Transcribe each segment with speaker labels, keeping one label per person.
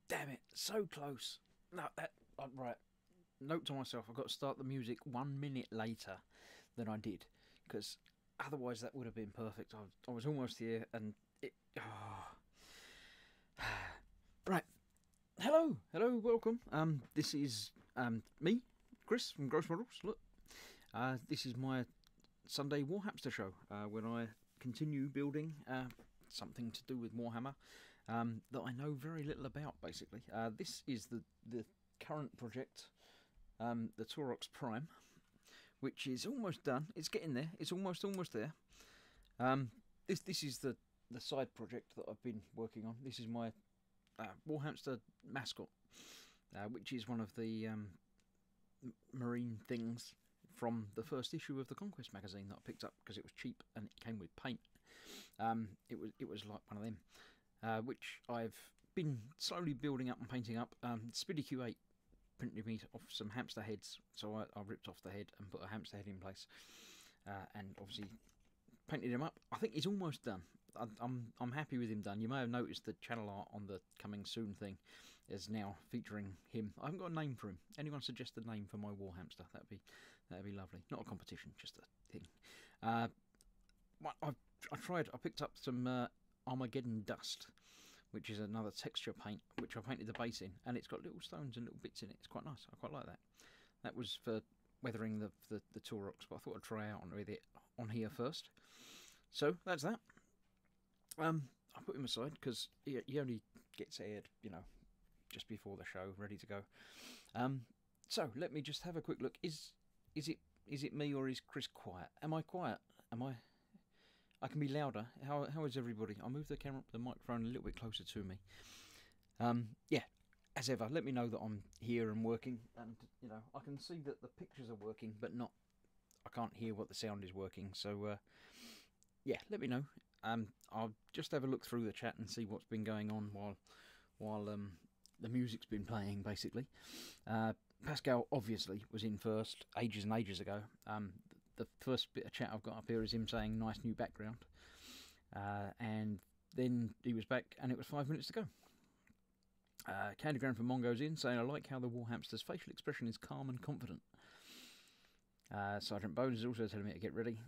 Speaker 1: Damn it, so close. No, right. Note to myself, I've got to start the music 1 minute later than I did, because otherwise that would have been perfect. I was almost here, and it. Oh. Right. Hello, welcome. This is me, Chris from Gross Models. Look, this is my Sunday Warhamster show, when I continue building something to do with Warhammer that I know very little about. Basically, this is the current project, the Taurox Prime, which is almost done. It's getting there. It's almost there. This is the side project that I've been working on. This is my Warhamster mascot, which is one of the marine things from the first issue of the Conquest magazine that I picked up because it was cheap and it came with paint. It was like one of them, which I've been slowly building up and painting up. Spiddy Q8 printed me off some hamster heads, so I ripped off the head and put a hamster head in place, and obviously painted him up. I think he's almost done. I'm happy with him done. You may have noticed the channel art on the coming soon thing is now featuring him. I haven't got a name for him. Anyone suggest a name for my Warhamster? That'd be lovely. Not a competition, just a thing. I picked up some Armageddon Dust, which is another texture paint, which I painted the base in, and it's got little stones and little bits in it. It's quite nice. I quite like that. That was for weathering the Taurox, but I thought I'd try out with it on here first. So that's that. I put him aside because he only gets aired, just before the show, ready to go. So let me just have a quick look. Is it me, or is Chris quiet? Am I quiet? Am I? I can be louder. How is everybody? I'll move the microphone a little bit closer to me. Yeah, as ever, let me know that I'm here and working, and I can see that the pictures are working, but not. I can't hear what the sound is working. So yeah, let me know. I'll just have a look through the chat and see what's been going on while the music's been playing, basically. Pascal obviously was in first ages and ages ago. The first bit of chat I've got up here is him saying nice new background, and then he was back and it was 5 minutes to go. Candygram from Mongo's in saying I like how the Warhamster's facial expression is calm and confident. Sergeant Bones is also telling me to get ready.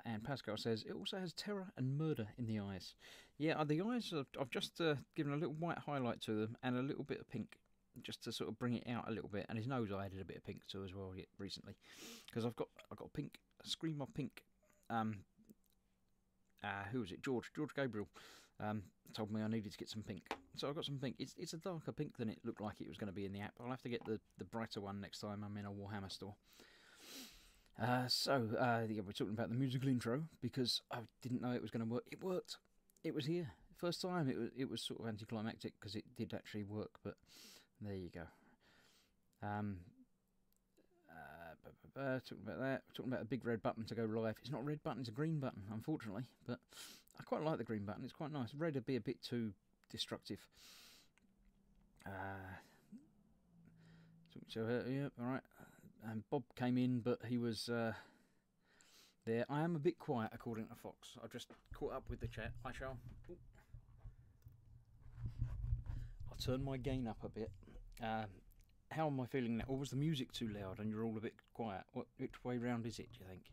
Speaker 1: And Pascal says it also has terror and murder in the eyes. Yeah, the eyes, I've just given a little white highlight to them and a little bit of pink, just to sort of bring it out a little bit. And his nose I added a bit of pink to as well recently, because I've got pink, a scream of pink. Who was it? George Gabriel told me I needed to get some pink, so I got some pink. It's a darker pink than it looked like it was going to be in the app. I'll have to get the brighter one next time I'm in a Warhammer store. Yeah, we're talking about the musical intro because I didn't know it was going to work. It worked. It was here. First time it was sort of anticlimactic because it did actually work, but there you go. Talking about that. We're talking about a big red button to go live. It's not a red button, it's a green button, unfortunately, but I quite like the green button. It's quite nice. Red would be a bit too destructive. So yeah, all right. And Bob came in, but he was there. I am a bit quiet, according to Fox. I've just caught up with the chat. I'll turn my gain up a bit. How am I feeling now? Or was the music too loud and you're all a bit quiet? Which way round is it, do you think?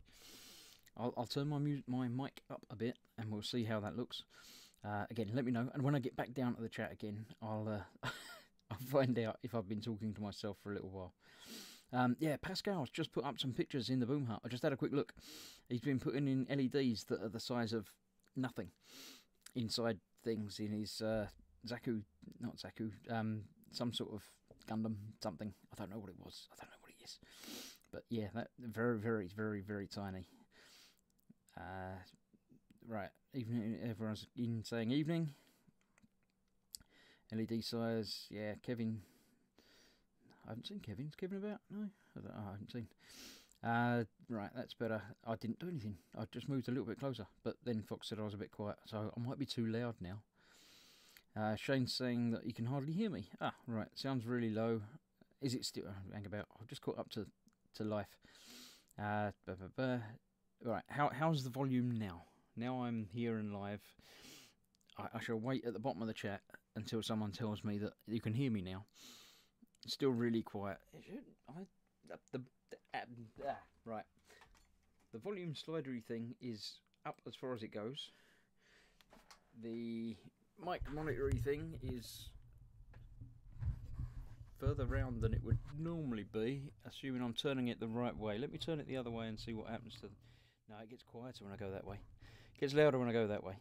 Speaker 1: I'll turn my mic up a bit and we'll see how that looks. Again, let me know. And when I get back down to the chat again, I'll find out if I've been talking to myself for a little while. Yeah, Pascal's just put up some pictures in the boom hut. I just had a quick look. He's been putting in LEDs that are the size of nothing inside things in his Zaku, not Zaku, some sort of Gundam something. I don't know what it was. I don't know what it is. But yeah, that very, very, very, very tiny. Right, evening. Everyone's in saying evening. LED size, yeah. Kevin, I haven't seen Kevin. Is Kevin about? No, I haven't seen. Right, that's better. I didn't do anything. I just moved a little bit closer, but then Fox said I was a bit quiet, so I might be too loud now. Shane's saying that he can hardly hear me. Ah, right, sounds really low. Is it still? Hang about. I've just caught up to life. Right, how's the volume now? Now I'm here and live. I shall wait at the bottom of the chat until someone tells me that you can hear me now. It's still really quiet. Right. The volume slidery thing is up as far as it goes. The mic monitory thing is further round than it would normally be, assuming I'm turning it the right way. Let me turn it the other way and see what happens to... No, it gets quieter when I go that way. It gets louder when I go that way.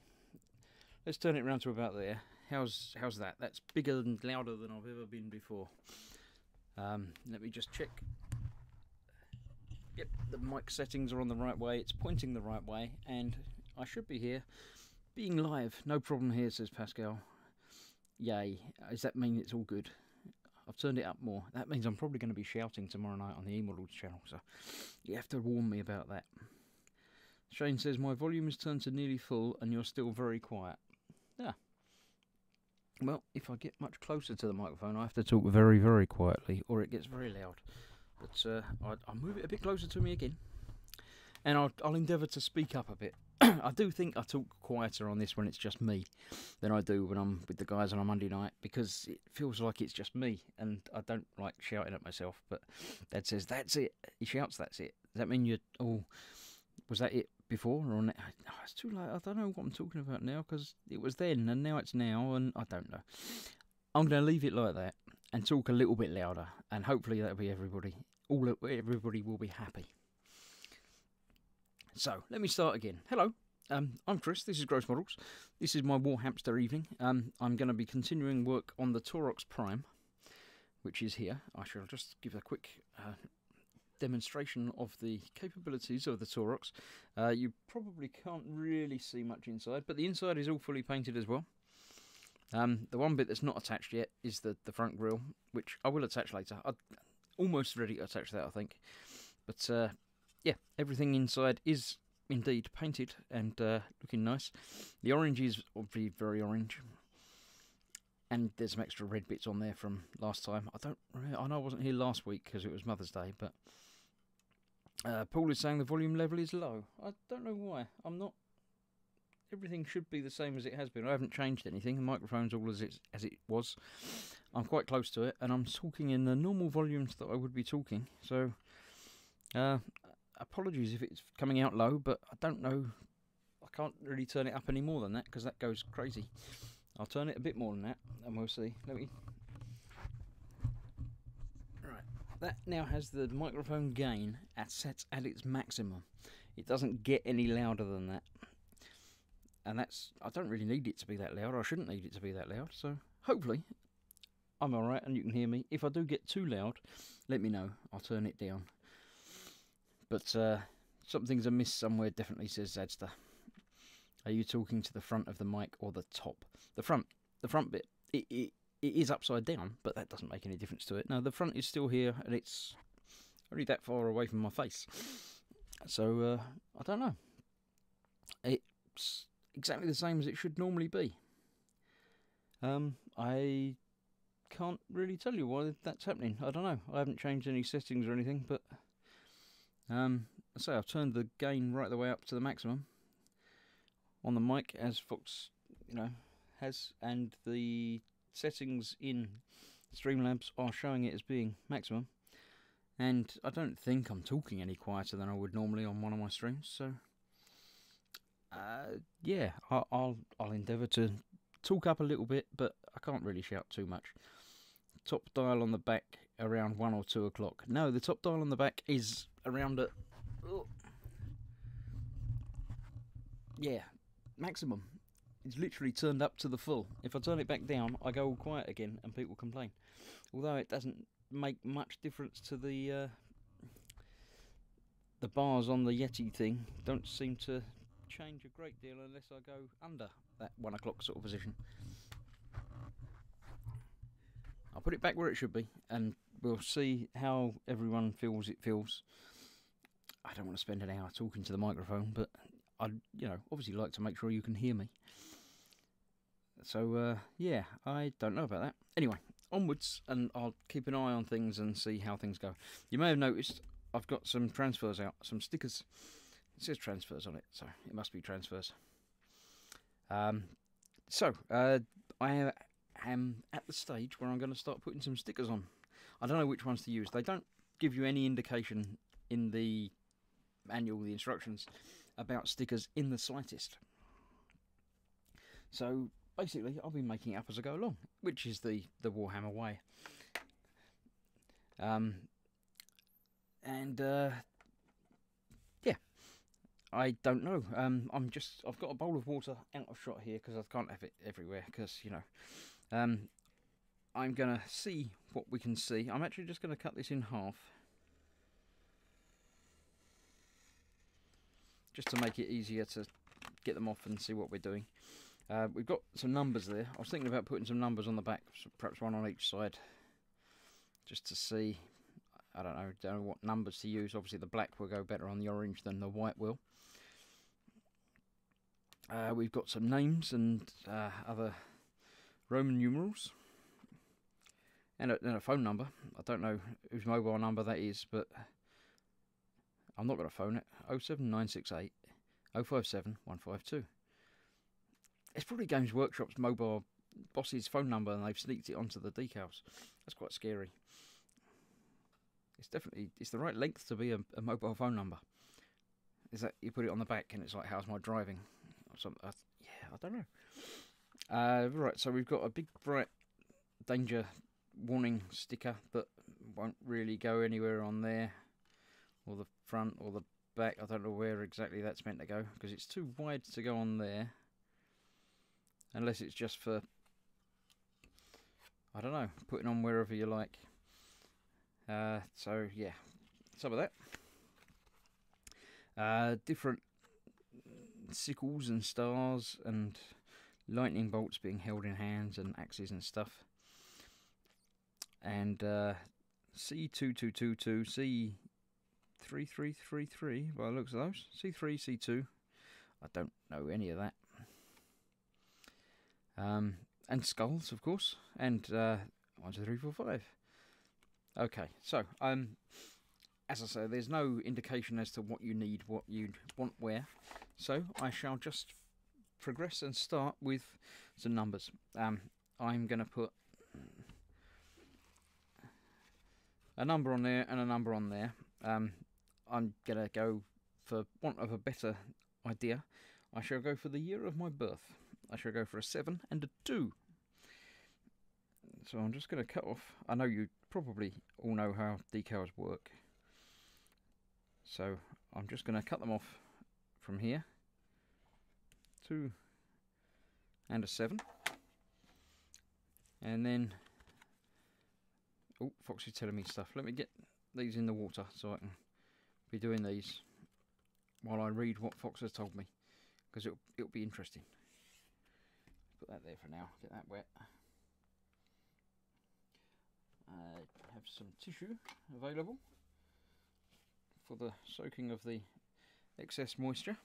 Speaker 1: Let's turn it round to about there. How's that? That's bigger and louder than I've ever been before. Let me just check. Yep, the mic settings are on the right way. It's pointing the right way, and I should be here, being live. No problem here, says Pascal. Yay. Does that mean it's all good? I've turned it up more. That means I'm probably going to be shouting tomorrow night on the E-Models channel, so you have to warn me about that. Shane says, my volume is turned to nearly full and you're still very quiet. Yeah. Well, if I get much closer to the microphone, I have to talk very, very quietly, or it gets very loud. But I'll move it a bit closer to me again, and I'll endeavour to speak up a bit. I do think I talk quieter on this when it's just me than I do when I'm with the guys on a Monday night, because it feels like it's just me, and I don't like shouting at myself. But Dad says, that's it. He shouts, that's it. Does that mean you're... Oh, was that it before? Or it's too late. I don't know what I'm talking about now, because it was then, and now it's now, and I don't know. I'm going to leave it like that and talk a little bit louder, and hopefully that'll be everybody. Everybody will be happy. So, let me start again. Hello, I'm Chris, this is Gross Models. This is my Warhamster evening. I'm going to be continuing work on the Taurox Prime, which is here. I shall just give a quick demonstration of the capabilities of the Taurox. You probably can't really see much inside, but the inside is all fully painted as well. The one bit that's not attached yet is the front grille, which I will attach later. I'm almost ready to attach that, I think. But yeah, everything inside is indeed painted and looking nice. The orange is obviously very orange, and there's some extra red bits on there from last time. I know I wasn't here last week because it was Mother's Day, but Paul is saying the volume level is low. I don't know why. I'm not. Everything should be the same as it has been. I haven't changed anything. The microphone's all as it was. I'm quite close to it, and I'm talking in the normal volumes that I would be talking. So, apologies if it's coming out low, but I don't know. I can't really turn it up any more than that because that goes crazy. I'll turn it a bit more than that, and we'll see. Right, that now has the microphone gain set at its maximum. It doesn't get any louder than that. And I don't really need it to be that loud, or I shouldn't need it to be that loud, so hopefully I'm alright and you can hear me. If I do get too loud, let me know, I'll turn it down. But something's amiss somewhere, definitely, says Zadster. Are you talking to the front of the mic or the top? The front bit, it is upside down, but that doesn't make any difference to it. No, the front is still here, and it's only that far away from my face. So, I don't know. It's exactly the same as it should normally be. I can't really tell you why that's happening. I don't know. I haven't changed any settings or anything, but I've turned the gain right the way up to the maximum on the mic, as Fox, has, and the settings in Streamlabs are showing it as being maximum. And I don't think I'm talking any quieter than I would normally on one of my streams, so yeah, I'll endeavour to talk up a little bit, but I can't really shout too much. Top dial on the back around 1 or 2 o'clock. No, the top dial on the back is around at yeah, maximum. It's literally turned up to the full. If I turn it back down, I go all quiet again, and people complain. Although it doesn't make much difference to the bars on the Yeti thing. Don't seem to change a great deal unless I go under that 1 o'clock sort of position. I'll put it back where it should be, and we'll see how everyone feels it feels. I don't want to spend an hour talking to the microphone, but I'd, obviously like to make sure you can hear me. So, yeah, I don't know about that. Anyway, onwards, and I'll keep an eye on things and see how things go. You may have noticed I've got some transfers out, some stickers. It says transfers on it, so it must be transfers. So, I am at the stage where I'm going to start putting some stickers on. I don't know which ones to use. They don't give you any indication in the manual, the instructions, about stickers in the slightest. So, basically, I'll be making it up as I go along, which is the Warhammer way. Yeah, I don't know. I've got a bowl of water out of shot here because I can't have it everywhere because, you know. I'm going to see what we can see. I'm actually just going to cut this in half, just to make it easier to get them off and see what we're doing. We've got some numbers there. I was thinking about putting some numbers on the back, perhaps one on each side, just to see. I don't know what numbers to use. Obviously the black will go better on the orange than the white will. We've got some names and other Roman numerals, and a phone number. I don't know whose mobile number that is, but I'm not going to phone it. 07968 057 152. It's probably Games Workshop's mobile boss's phone number, and they've sneaked it onto the decals. That's quite scary. It's the right length to be a mobile phone number. Is that you put it on the back and it's like, how's my driving? Or something. Yeah, I don't know. Right, so we've got a big bright danger warning sticker that won't really go anywhere on there, or the front or the back. I don't know where exactly that's meant to go because it's too wide to go on there, unless it's just for, I don't know, putting on wherever you like. So yeah, some of that. Different sickles and stars and lightning bolts being held in hands and axes and stuff. And C2222, C3333 by the looks of those. C3, C2. I don't know any of that. And skulls, of course. And 1, 2, 3, 4, 5. Okay, so as I say, there's no indication as to what you need, what you'd want where. So I shall just progress and start with some numbers. I'm going to put a number on there and a number on there. I'm going to go, for want of a better idea, I shall go for the year of my birth. I shall go for a 7 and a 2. So I'm just going to cut off. I know you probably all know how decals work. So I'm just going to cut them off from here. 2 and a 7. And then, oh, Foxy's telling me stuff. Let me get these in the water so I can be doing these while I read what Fox has told me, because it'll be interesting. Put that there for now. Get that wet. Have some tissue available for the soaking of the excess moisture.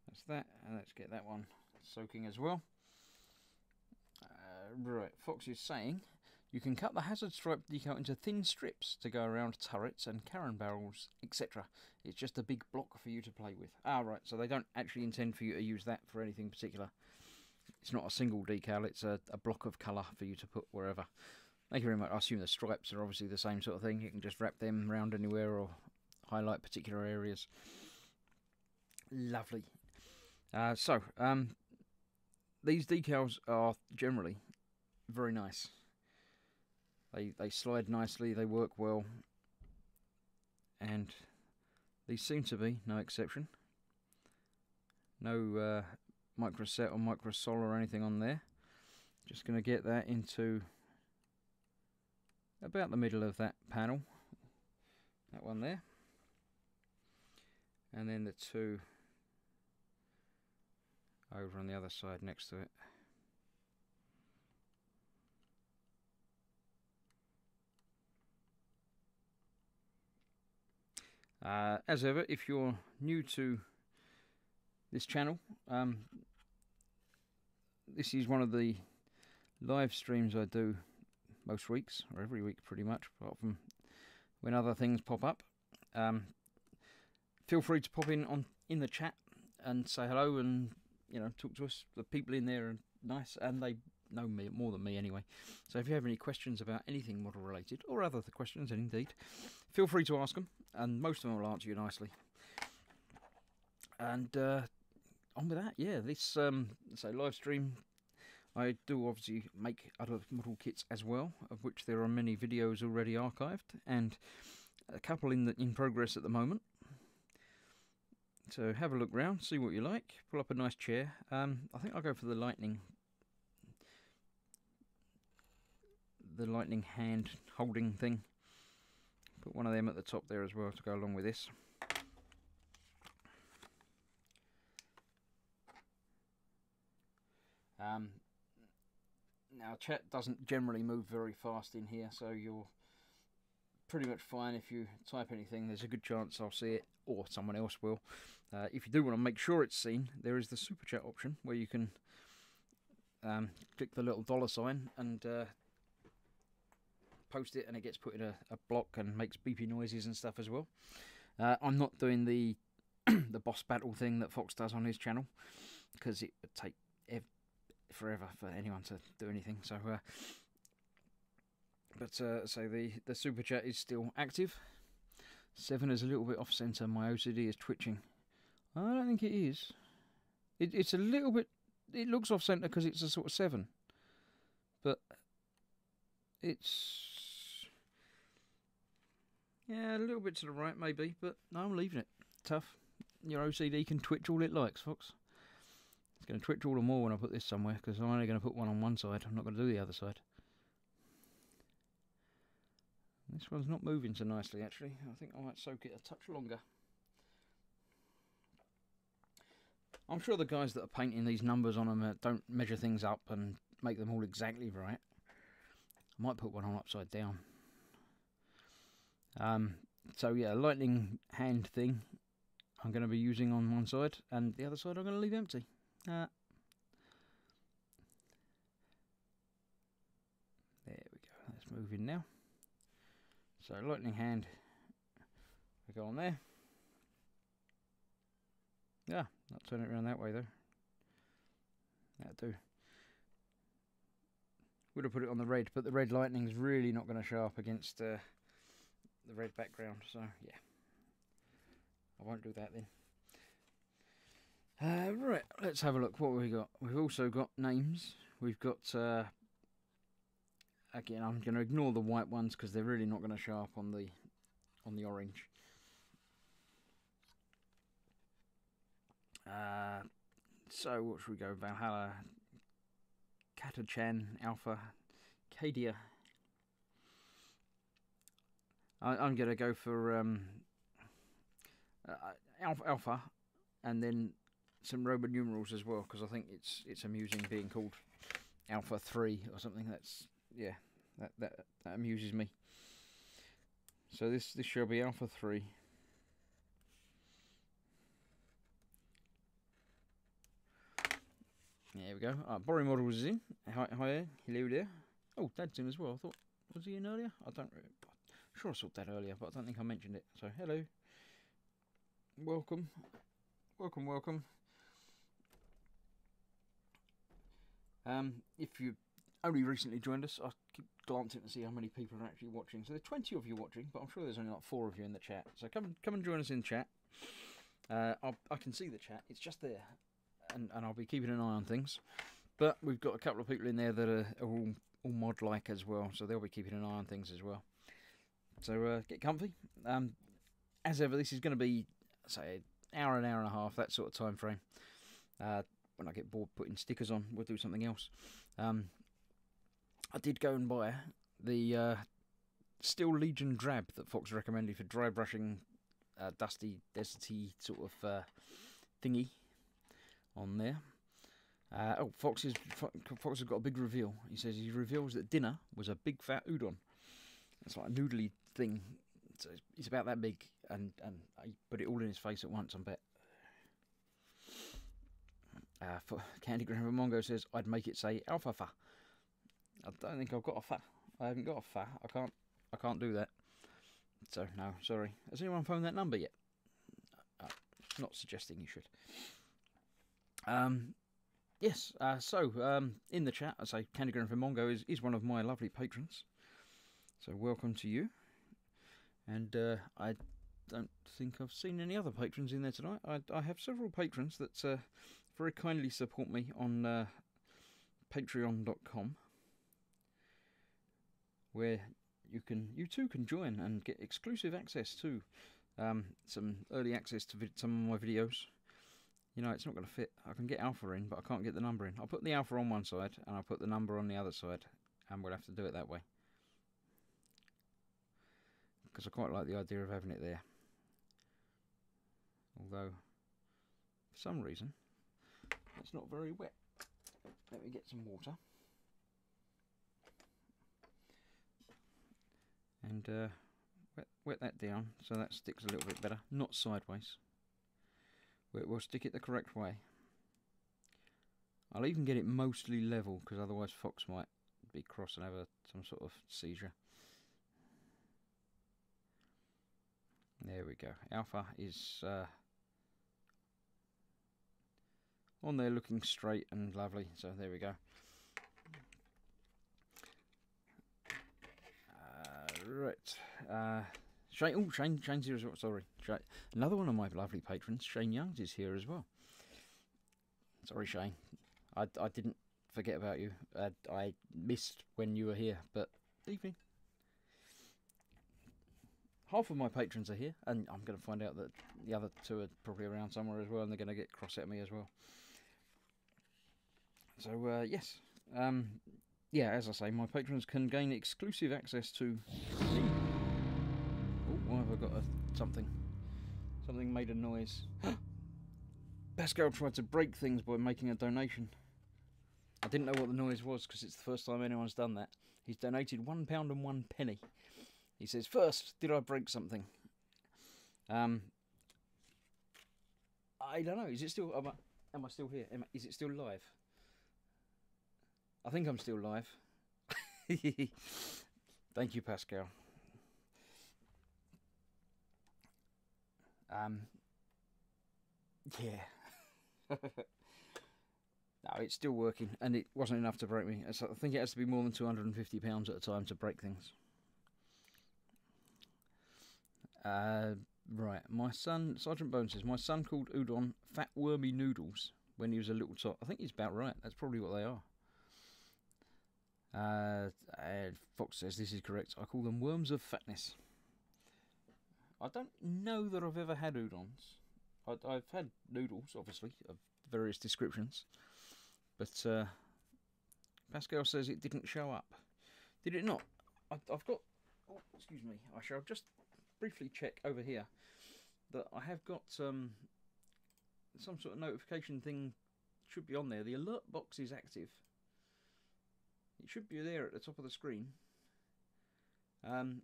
Speaker 1: That's that, and let's get that one soaking as well. Right, Fox is saying you can cut the hazard stripe decal into thin strips to go around turrets and cannon barrels, etc. It's just a big block for you to play with. Ah, right, so they don't actually intend for you to use that for anything particular. It's not a single decal, it's a block of colour for you to put wherever. Thank you very much. I assume the stripes are obviously the same sort of thing. You can just wrap them around anywhere or highlight particular areas. Lovely. These decals are generally very nice. They slide nicely, they work well, and these seem to be no exception. No microset or microsol or anything on there. Just going to get that into about the middle of that panel, that one there, and then the two over on the other side next to it. As ever, if you're new to this channel, this is one of the live streams I do most weeks, or every week pretty much, apart from when other things pop up. Feel free to pop in the chat and say hello, and talk to us. The people in there are nice, and they know me more than me anyway. So if you have any questions about anything model related, or other questions, indeed, feel free to ask them, and most of them will answer you nicely. And on with that, yeah, this live stream, I do obviously make other model kits as well, of which there are many videos already archived, and a couple in progress at the moment. So have a look round, see what you like, pull up a nice chair. I think I'll go for the lightning hand holding thing. Put one of them at the top there as well to go along with this. Now chat doesn't generally move very fast in here, so you're pretty much fine. If you type anything, there's a good chance I'll see it, or someone else will. If you do want to make sure it's seen, there is the super chat option where you can click the little $sign and post it, and it gets put in a block and makes beepy noises and stuff as well. I'm not doing the the boss battle thing that Fox does on his channel, because it would take forever for anyone to do anything. So so the super chat is still active. 7 is a little bit off center. My OCD is twitching. I don't think it is. It's a little bit. It looks off center because it's a sort of 7, but it's a little bit to the right maybe. But no, I'm leaving it. Tough. Your OCD can twitch all it likes, Fox. It's going to twitch all the more when I put this somewhere, because I'm only going to put one on one side. I'm not going to do the other side. This one's not moving so nicely, actually. I think I might soak it a touch longer. I'm sure the guys that are painting these numbers on them don't measure things up and make them all exactly right. I might put one on upside down. So yeah, lightning hand thing I'm going to be using on one side, and the other side I'm going to leave empty. There we go. Let's move in now. So lightning hand, we go on there. Yeah, not turn it around that way though. That'll do. Would have put it on the red, but the red lightning's really not going to show up against the red background. So yeah, I won't do that then. Right, let's have a look. What have we got? We've also got names. We've got again, I'm going to ignore the white ones because they're really not going to show up on the orange. So what should we go? Valhalla, Katachan, Alpha, Cadia. I'm going to go for Alpha, and then some Roman numerals as well, because I think it's amusing being called Alpha 3 or something. That's that amuses me. So this shall be Alpha 3. There we go. Borrowing Models is in. Hi, hello there. Oh, Dad's in as well. I thought, was he in earlier? I don't. I'm sure I saw Dad earlier, but I don't think I mentioned it. So hello, welcome. If you only recently joined us, I keep glancing to see how many people are actually watching. So there's 20 of you watching, but I'm sure there's only like 4 of you in the chat. So come and join us in chat. I can see the chat. It's just there, and I'll be keeping an eye on things. But we've got a couple of people in there that are all mod-like as well, so they'll be keeping an eye on things as well. So get comfy. As ever, this is going to be, say, an hour and a half, that sort of time frame. When I get bored putting stickers on, we'll do something else. I did go and buy the Steel Legion drab that Fox recommended for dry brushing, dusty, deserty sort of thingy on there. Fox has got a big reveal. He says he reveals that dinner was a big fat udon. It's like a noodly thing. So it's about that big, and he put it all in his face at once, I bet. For Candy Grandma Mongo says I'd make it say alfalfa. I don't think I've got a fa. I haven't got a fa. I can't do that. So no, sorry. Has anyone phoned that number yet? Not suggesting you should. Yes, in the chat, I say Candy Grandpa Mongo is one of my lovely patrons. So welcome to you. And I don't think I've seen any other patrons in there tonight. I have several patrons that very kindly support me on patreon.com, where you too can join and get exclusive access to some early access to some of my videos. You know, it's not going to fit. I can get alpha in, but I can't get the number in. I'll put the alpha on one side, and I'll put the number on the other side, and we'll have to do it that way. Because I quite like the idea of having it there. Although, for some reason, it's not very wet. Let me get some water. And wet that down so that sticks a little bit better. Not sideways. We'll stick it the correct way. I'll even get it mostly level, because otherwise Fox might be cross and have some sort of seizure. There we go. Alpha is on there looking straight and lovely, so there we go. Right. Shane 0, sorry. Another one of my lovely patrons, Shane Youngs, is here as well. Sorry, Shane. I didn't forget about you. I missed when you were here, but evening. Half of my patrons are here, and I'm going to find out that the other two are probably around somewhere as well, and they're going to get cross at me as well. So, yes. Yeah, as I say, my patrons can gain exclusive access to me. Oh, why have I got something? Something made a noise. Pascal tried to break things by making a donation. I didn't know what the noise was, because it's the first time anyone's done that. He's donated £1.01. He says, first, did I break something? I don't know. Is it still? Am I still here? Is it still live? I think I'm still live. Thank you, Pascal. Yeah. No, it's still working, and it wasn't enough to break me. So I think it has to be more than £250 at a time to break things. Right, my son, Sergeant Bones says, my son called udon fat wormy noodles when he was a little tot. I think he's about right. That's probably what they are. Fox says this is correct. I call them worms of fatness. I don't know that I've ever had udons. I've had noodles, obviously, of various descriptions. But Pascal says it didn't show up. Did it not? I've got... Oh, excuse me. I shall just briefly check over here that I have got some sort of notification thing should be on there. The alert box is active. It should be there at the top of the screen. I've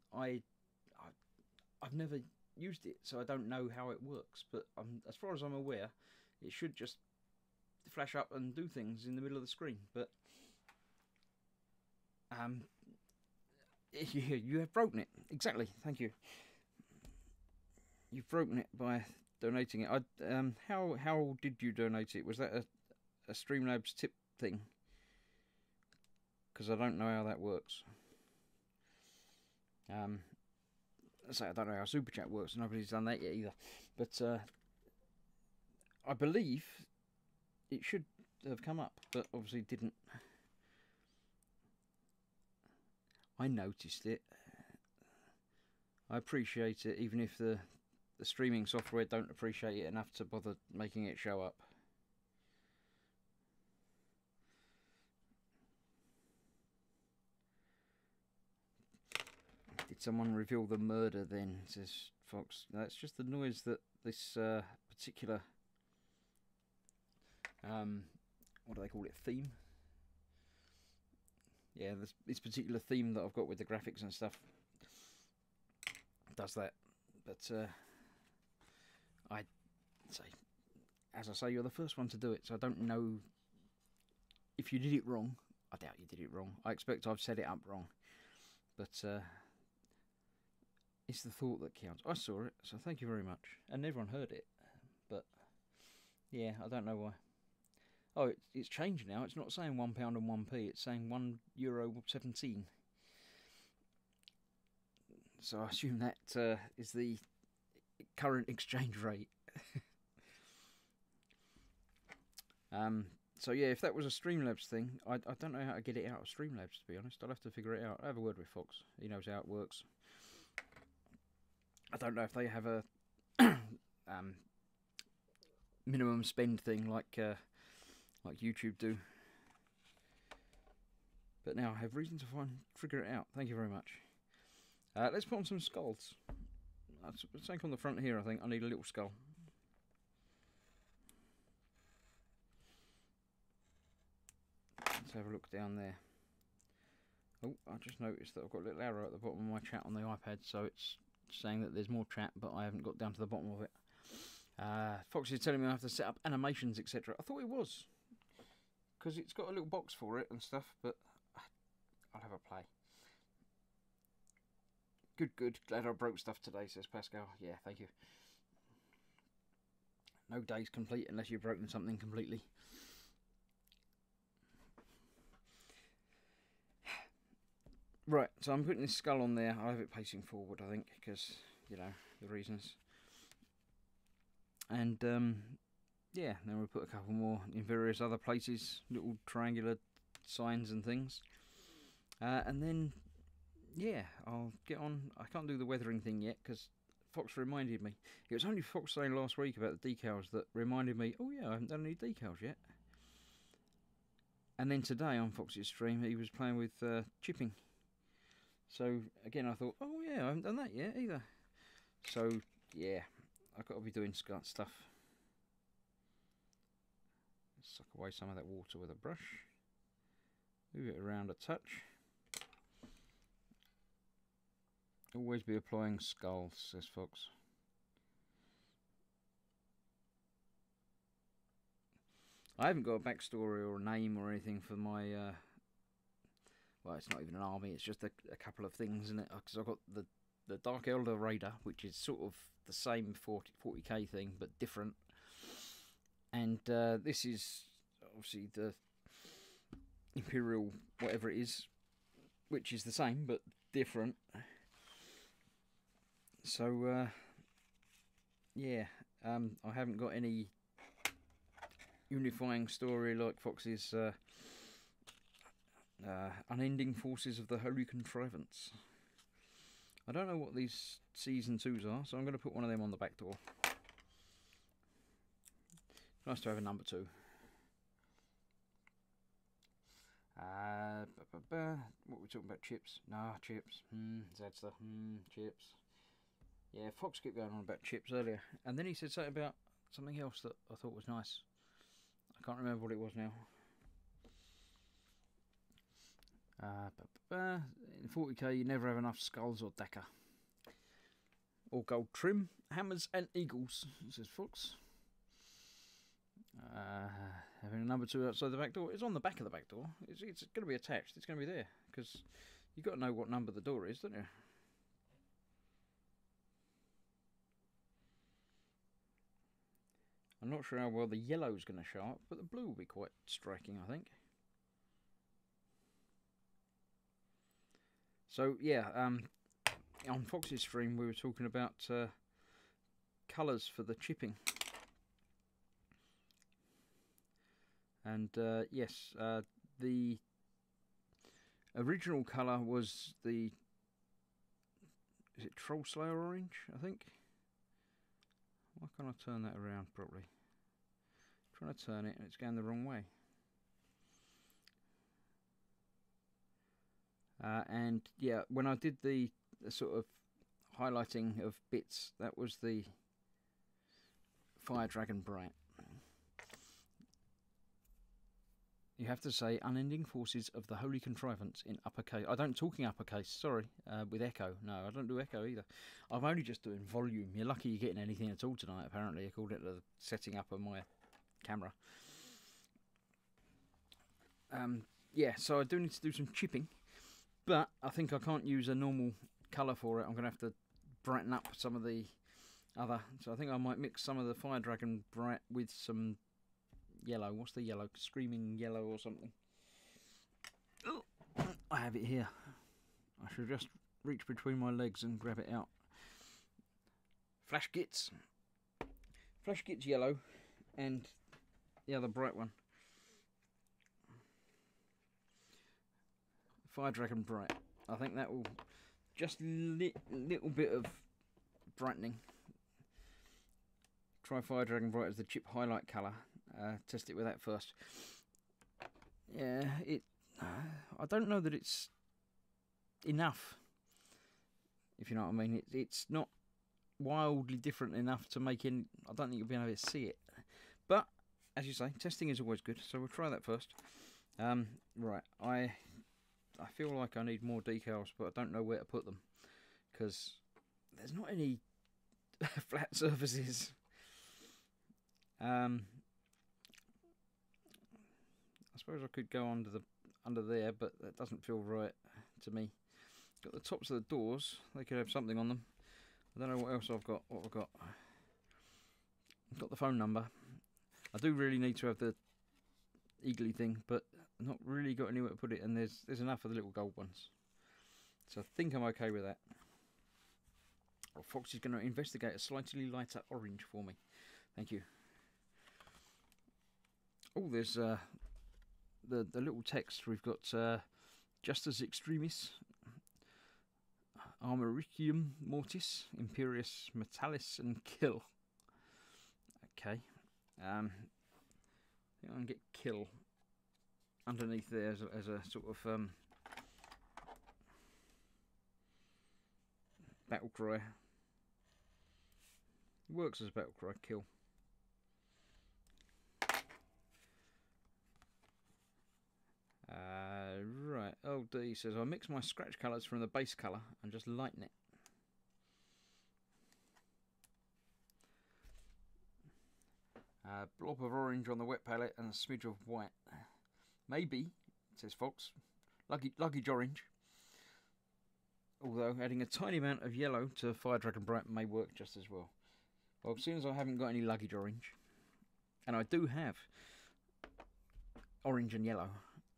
Speaker 1: never used it, so I don't know how it works. But as far as I'm aware, it should just flash up and do things in the middle of the screen. But you have broken it. Exactly. Thank you. You've broken it by donating it. How did you donate it? Was that a Streamlabs tip thing? Because I don't know how that works. So I don't know how Super Chat works. Nobody's done that yet either. But I believe it should have come up, but obviously didn't. I noticed it. I appreciate it, even if the streaming software don't appreciate it enough to bother making it show up. Did someone reveal the murder then, says Fox? That's just the noise that this particular, what do they call it, theme? Yeah, this particular theme that I've got with the graphics and stuff does that. But I say, as I say, you're the first one to do it, so I don't know if you did it wrong. I doubt you did it wrong. I expect I've set it up wrong. But it's the thought that counts. I saw it, so thank you very much. And everyone heard it. But yeah, I don't know why. Oh, it's changed now. It's not saying £1 and 1p. It's saying €1.17. So I assume that is the current exchange rate. So yeah, if that was a Streamlabs thing, I don't know how to get it out of Streamlabs, to be honest. I'll have to figure it out. I'll have a word with Fox. He knows how it works. I don't know if they have a minimum spend thing like YouTube do. But now I have reason to figure it out. Thank you very much. Let's put on some skulls. Something on the front here, I think. I need a little skull. Let's have a look down there. Oh, I just noticed that I've got a little arrow at the bottom of my chat on the iPad, so it's saying that there's more chat, but I haven't got down to the bottom of it. Fox is telling me I have to set up animations, etc. I thought it was, because it's got a little box for it and stuff, but I'll have a play. Good. Glad I broke stuff today, says Pascal. Yeah, thank you. No day's complete unless you've broken something completely. Right, so I'm putting this skull on there. I have it facing forward, I think, because, you know, the reasons. And, yeah, then we'll put a couple more in various other places, little triangular signs and things. And then, yeah, I'll get on. I can't do the weathering thing yet, because Fox reminded me. It was only Fox saying last week about the decals that reminded me, oh yeah, I haven't done any decals yet. And then today on Fox's stream, he was playing with chipping. So, again, I thought, oh yeah, I haven't done that yet either. So, yeah, I've got to be doing stuff. Suck away some of that water with a brush. Move it around a touch. Always be applying skulls, says Fox. I haven't got a backstory or a name or anything for my... well, it's not even an army, it's just a couple of things in it. Because I've got the Dark Elder Raider, which is sort of the same 40k thing, but different. And this is obviously the Imperial whatever it is, which is the same, but different. So, yeah, I haven't got any unifying story like Fox's Unending Forces of the Holy Contrivance. I don't know what these Season 2s are, so I'm going to put one of them on the back door. Nice to have a number 2. What were we talking about? Chips? Nah, chips. That's the chips. Yeah, Fox kept going on about chips earlier, and then he said something about something else that I thought was nice. I can't remember what it was now. In 40k, you never have enough skulls or Dakar. Or gold trim, hammers and eagles, says Fox. Having a number 2 outside the back door. It's on the back of the back door. It's going to be attached. It's going to be there, because you've got to know what number the door is, don't you? I'm not sure how well the yellow's going to show up, but the blue will be quite striking, I think. So, yeah, on Fox's stream we were talking about colours for the chipping. And, yes, the original colour was the... Is it Troll Slayer Orange, I think? Why can't I turn that around properly? I'm trying to turn it and it's going the wrong way. And yeah, when I did the sort of highlighting of bits, that was the Fire Dragon Bright. You have to say Unending Forces of the Holy Contrivance in uppercase. I don't talk in uppercase, sorry, with echo. No, I don't do echo either. I'm only just doing volume. You're lucky you're getting anything at all tonight, apparently, according to the setting up of my camera. Yeah, so I do need to do some chipping, but I think I can't use a normal colour for it. I'm going to have to brighten up some of the other. So I think I might mix some of the Fire Dragon Bright with some yellow. What's the yellow? Screaming yellow or something. Oh, I have it here. I should just reach between my legs and grab it out. Flash Gits. Flash Gits yellow, and the other bright one. Fire Dragon Bright. I think that will just little bit of brightening. Try Fire Dragon Bright as the chip highlight colour. Test it with that first. Yeah, I don't know that it's enough, if you know what I mean. It's not wildly different enough to make in. I don't think you'll be able to see it. But as you say, testing is always good, so we'll try that first. Right, I feel like I need more decals, but I don't know where to put them because there's not any flat surfaces. I suppose I could go under there, but that doesn't feel right to me. Got the tops of the doors; they could have something on them. I don't know what else I've got. What I've got? I've got the phone number. I do really need to have the eagly thing, but not really got anywhere to put it. And there's enough of the little gold ones, so I think I'm okay with that. Oh, Fox is going to investigate a slightly lighter orange for me. Thank you. Oh, there's the little text. We've got Justus Extremis, Armoricium Mortis, Imperius Metallis, and Kill. Okay. I think I can get Kill underneath there as a sort of battle cry. It works as a battle cry, Kill. Right, LD says I mix my scratch colours from the base colour and just lighten it. Blob of orange on the wet palette and a smidge of white. Maybe, says Fox, luggage orange. Although adding a tiny amount of yellow to Fire Dragon Bright may work just as well. Well, as soon as I haven't got any luggage orange, and I do have orange and yellow,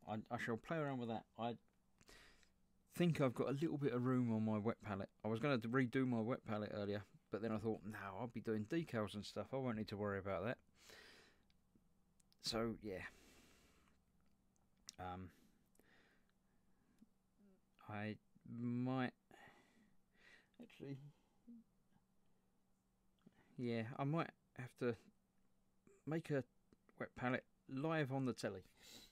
Speaker 1: I shall play around with that. I think I've got a little bit of room on my wet palette. I was going to redo my wet palette earlier, but then I thought, no, I'll be doing decals and stuff. I won't need to worry about that. So, yeah. I might actually, yeah, I might have to make a wet palette live on the telly,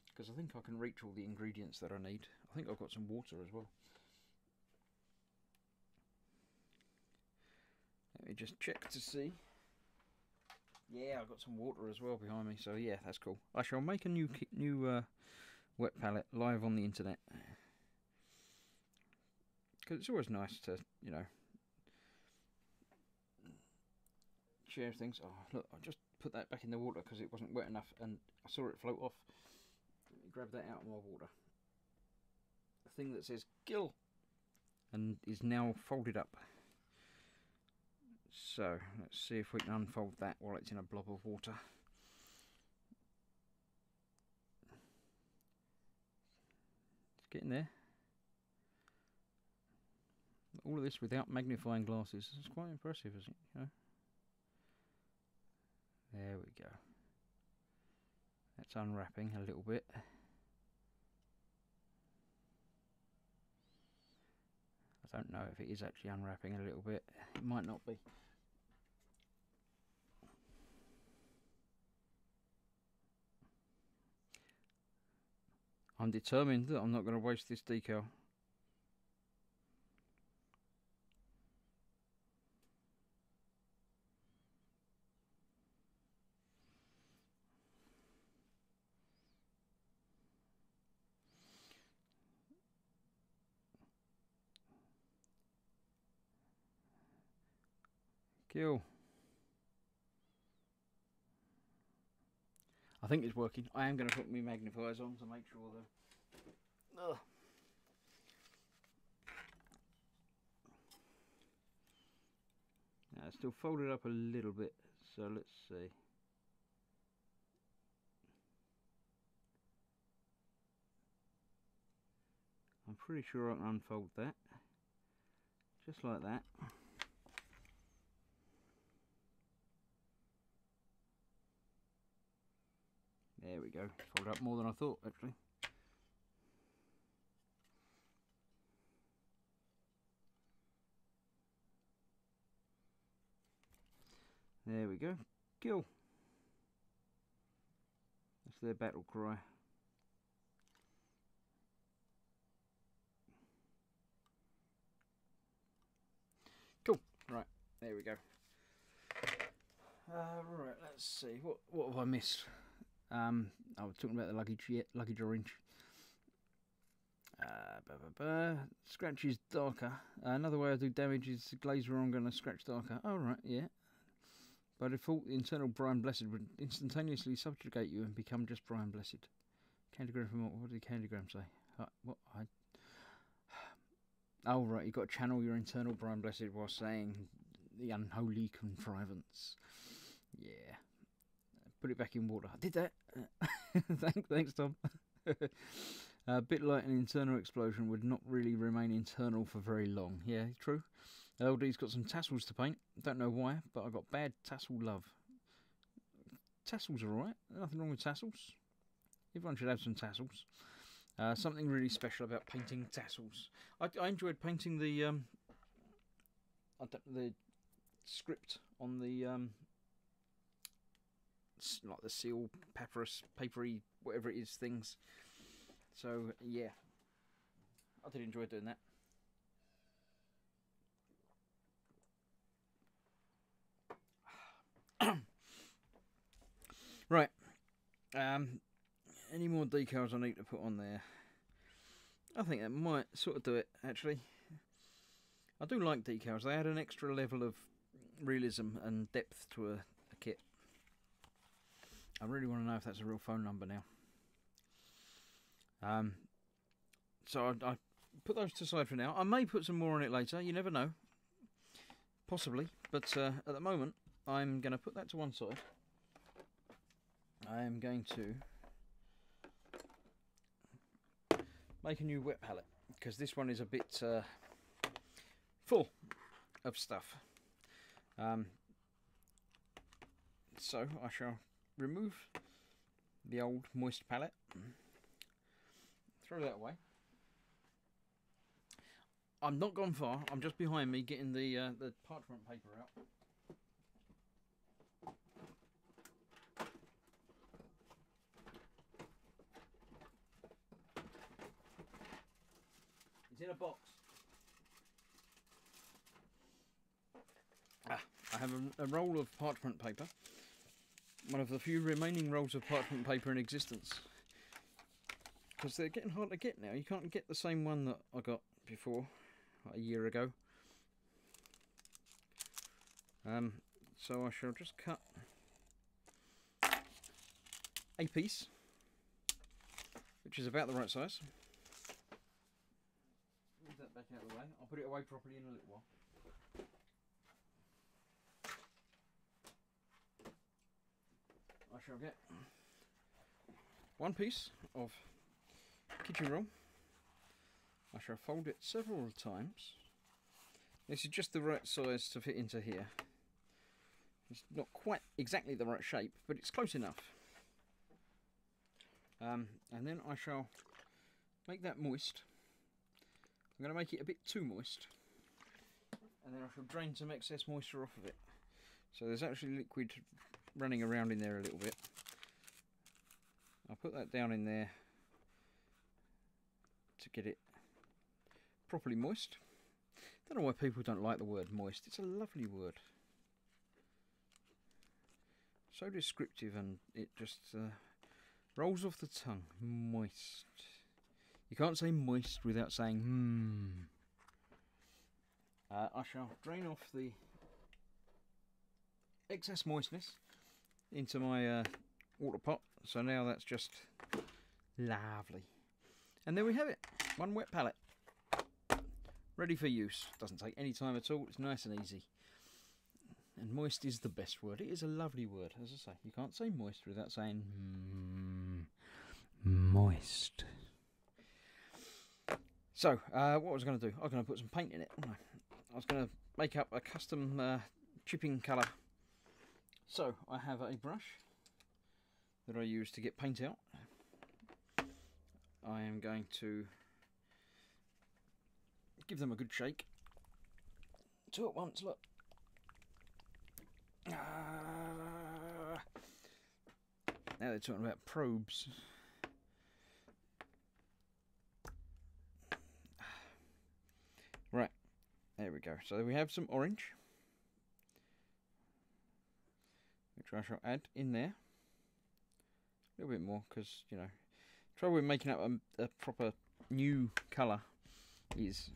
Speaker 1: because I think I can reach all the ingredients that I need. I think I've got some water as well. Let me just check to see. Yeah, I've got some water as well behind me, so yeah, that's cool. I shall make a new wet palette live on the internet, because it's always nice to, you know, share things. Oh, look, I just put that back in the water because it wasn't wet enough, and I saw it float off. Let me grab that out of my water. The thing that says "Kill" and is now folded up. So let's see if we can unfold that while it's in a blob of water. It's getting there. All of this without magnifying glasses. It's quite impressive, isn't it? You know? There we go. That's unwrapping a little bit. I don't know if it is actually unwrapping a little bit. It might not be. I'm determined that I'm not going to waste this decal. Kill. I think it's working. I am going to put my magnifiers on to make sure that. Ugh. Now it's still folded up a little bit, so let's see. I'm pretty sure I can unfold that. Just like that. There we go. Fold up more than I thought, actually. There we go. Kill. That's their battle cry. Cool. Right. There we go. Right. Let's see. What have I missed? I was talking about the luggage orange. Scratch is darker. Another way I do damage is glaze where I'm going to scratch darker. Oh, right, yeah. By default, the internal Brian Blessed would instantaneously subjugate you and become just Brian Blessed. Candygram from what did Candygram say? Oh, right, you've got to channel your internal Brian Blessed while saying the unholy contrivance. Yeah. Put it back in water. I did that. Thanks, Tom. A bit like an internal explosion would not really remain internal for very long. Yeah, true. LD's got some tassels to paint. Don't know why, but I got bad tassel love. Tassels are alright. Nothing wrong with tassels. Everyone should have some tassels. Something really special about painting tassels. I enjoyed painting the script on the like the seal, papyrus, papery, whatever it is, things. So yeah, I did enjoy doing that. Right. Any more decals I need to put on there? I think that might sort of do it, actually. I do like decals. They add an extra level of realism and depth to a kit. I really want to know if that's a real phone number now. So I put those to the side for now. I may put some more on it later. You never know. Possibly. But at the moment, I'm going to put that to one side. I am going to make a new wet palette, because this one is a bit full of stuff. So I shall remove the old moist palette, throw that away. I'm not gone far. I'm just behind me getting the parchment paper out. It's in a box. I have a roll of parchment paper. One of the few remaining rolls of parchment paper in existence. Because they're getting hard to get now. You can't get the same one that I got before, like a year ago. So I shall just cut a piece, which is about the right size. Move that back out of the way. I'll put it away properly in a little while. I shall get one piece of kitchen roll. I shall fold it several times. This is just the right size to fit into here. It's not quite exactly the right shape, but it's close enough. And then I shall make that moist. I'm going to make it a bit too moist, and then I shall drain some excess moisture off of it. So there's actually liquid running around in there a little bit. I'll put that down in there to get it properly moist. Don't know why people don't like the word moist. It's a lovely word. So descriptive, and it just rolls off the tongue. Moist. You can't say moist without saying I shall drain off the excess moistness into my water pot. So now that's just lovely. And there we have it. One wet palette. Ready for use. Doesn't take any time at all. It's nice and easy. And moist is the best word. It is a lovely word, as I say. You can't say moist without saying moist. So, what was I going to do? I was going to put some paint in it, wasn't I was going to make up a custom chipping colour. So, I have a brush that I use to get paint out. I am going to give them a good shake. Two at once, look. Now they're talking about probes. Right, there we go. So we have some orange, which I shall add in there. A little bit more, because, you know, trouble with making up a proper new colour is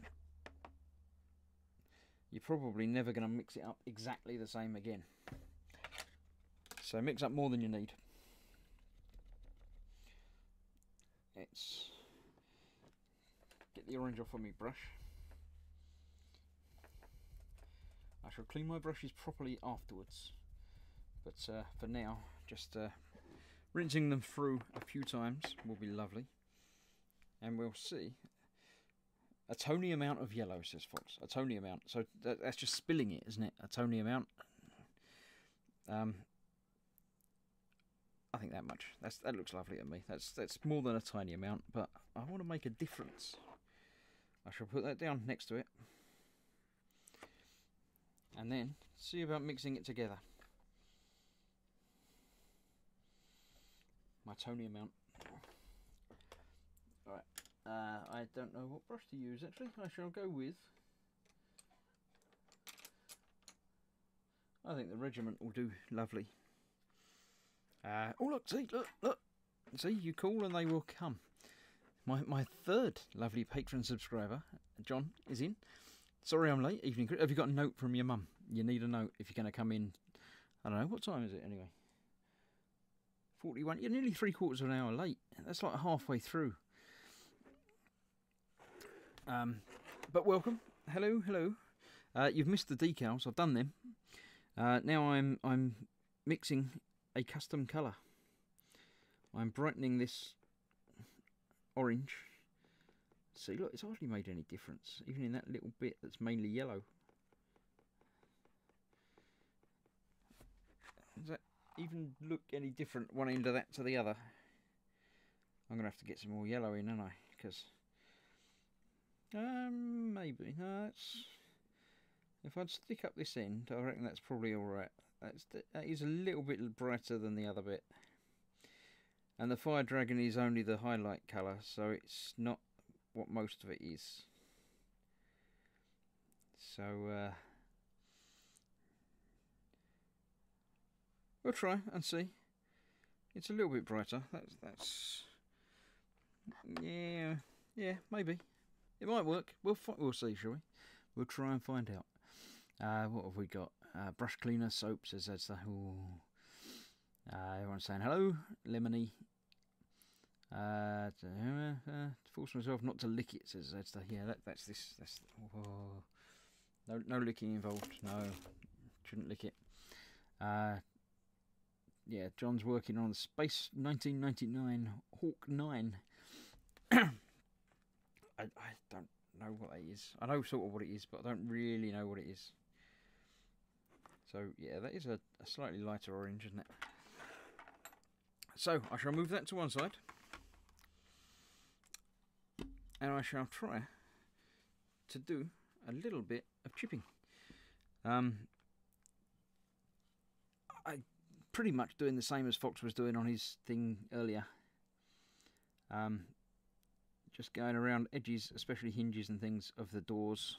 Speaker 1: you're probably never going to mix it up exactly the same again. So mix up more than you need. Let's get the orange off of my brush. I shall clean my brushes properly afterwards, but for now, just rinsing them through a few times will be lovely. And we'll see. A tony amount of yellow, says Fox. A tony amount. So that's just spilling it, isn't it? A tony amount. I think that much. That looks lovely to me. That's more than a tiny amount, but I want to make a difference. I shall put that down next to it. And then see about mixing it together. My tony amount. Alright. I don't know what brush to use actually. I shall go with, I think the Regiment will do lovely. Oh look, see, look. See, you call and they will come. My third lovely patron subscriber, John, is in. Sorry I'm late. Evening. Have you got a note from your mum? You need a note if you're going to come in. I don't know, what time is it anyway? 41. You're nearly 3/4 of an hour late. That's like halfway through. But welcome. Hello. You've missed the decals. I've done them. Now I'm mixing a custom colour. I'm brightening this orange. See, look, it's hardly made any difference, even in that little bit that's mainly yellow. Does that even look any different, one end of that to the other? I'm going to have to get some more yellow in, aren't I? Because maybe. No, if I'd stick up this end, I reckon that's probably alright. That is a little bit brighter than the other bit. And the Fire Dragon is only the highlight colour, so it's not what most of it is. So we'll try and see. It's a little bit brighter. That's yeah, maybe it might work. We'll see, shall we? We'll try and find out. What have we got? Brush cleaner soap, says that's the whole. Everyone's saying hello, lemony. Force myself not to lick it, says that's the, yeah, that's this. That's no licking involved. No, shouldn't lick it. Yeah, John's working on the Space 1999 Hawk 9. I don't know what that is. I know sort of what it is, but I don't really know what it is. So yeah, that is a slightly lighter orange, isn't it? So I shall move that to one side, and I shall try to do a little bit of chipping. I pretty much doing the same as Fox was doing on his thing earlier. Just going around edges, especially hinges and things of the doors.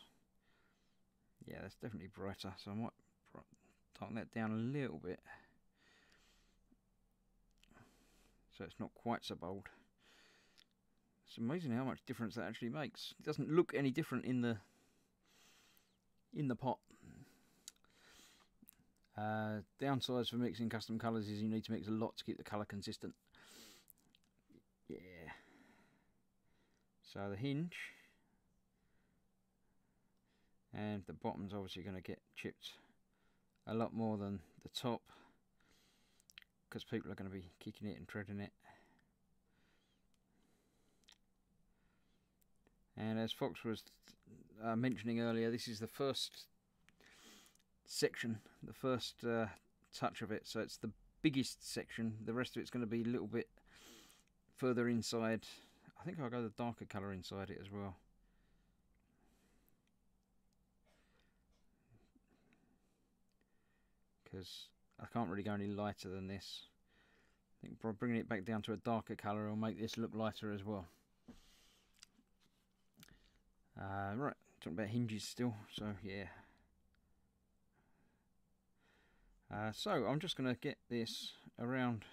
Speaker 1: Yeah, that's definitely brighter, so I might darken that down a little bit, so it's not quite so bold. It's amazing how much difference that actually makes. It doesn't look any different in the pot. Downsides for mixing custom colours is you need to mix a lot to keep the colour consistent. Yeah. So the hinge and the bottom's obviously going to get chipped a lot more than the top, because people are going to be kicking it and treading it. And as Fox was mentioning earlier, this is the first section, the first touch of it, so it's the biggest section. The rest of it's going to be a little bit further inside. I think I'll go the darker colour inside it as well. Because I can't really go any lighter than this. I think by bringing it back down to a darker colour will make this look lighter as well. Right, talking about hinges still, so yeah. So I'm just going to get this around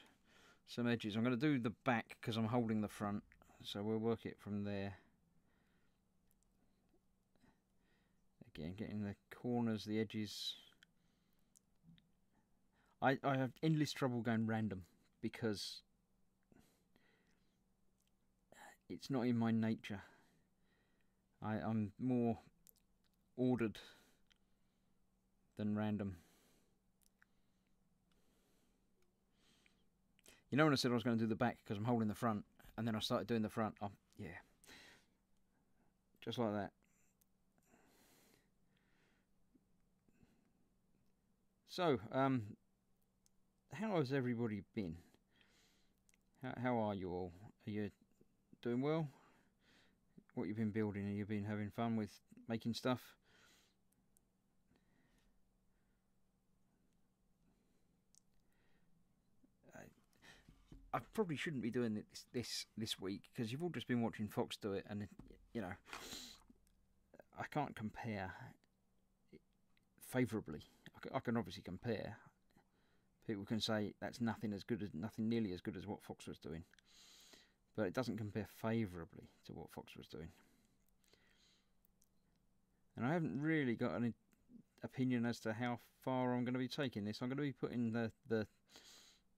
Speaker 1: some edges. I'm going to do the back because I'm holding the front, so we'll work it from there. Again, getting the corners, the edges. I have endless trouble going random because it's not in my nature. I'm more ordered than random. You know when I said I was going to do the back because I'm holding the front, and then I started doing the front. Yeah, just like that. So, how has everybody been? How are you all? Are you doing well? What you've been building? Have you been having fun with making stuff? I probably shouldn't be doing this week because you've all just been watching Fox do it, and you know I can't compare favourably. I can obviously compare. People can say that's nothing nearly as good as what Fox was doing, but it doesn't compare favourably to what Fox was doing. And I haven't really got an opinion as to how far I'm going to be taking this. I'm going to be putting the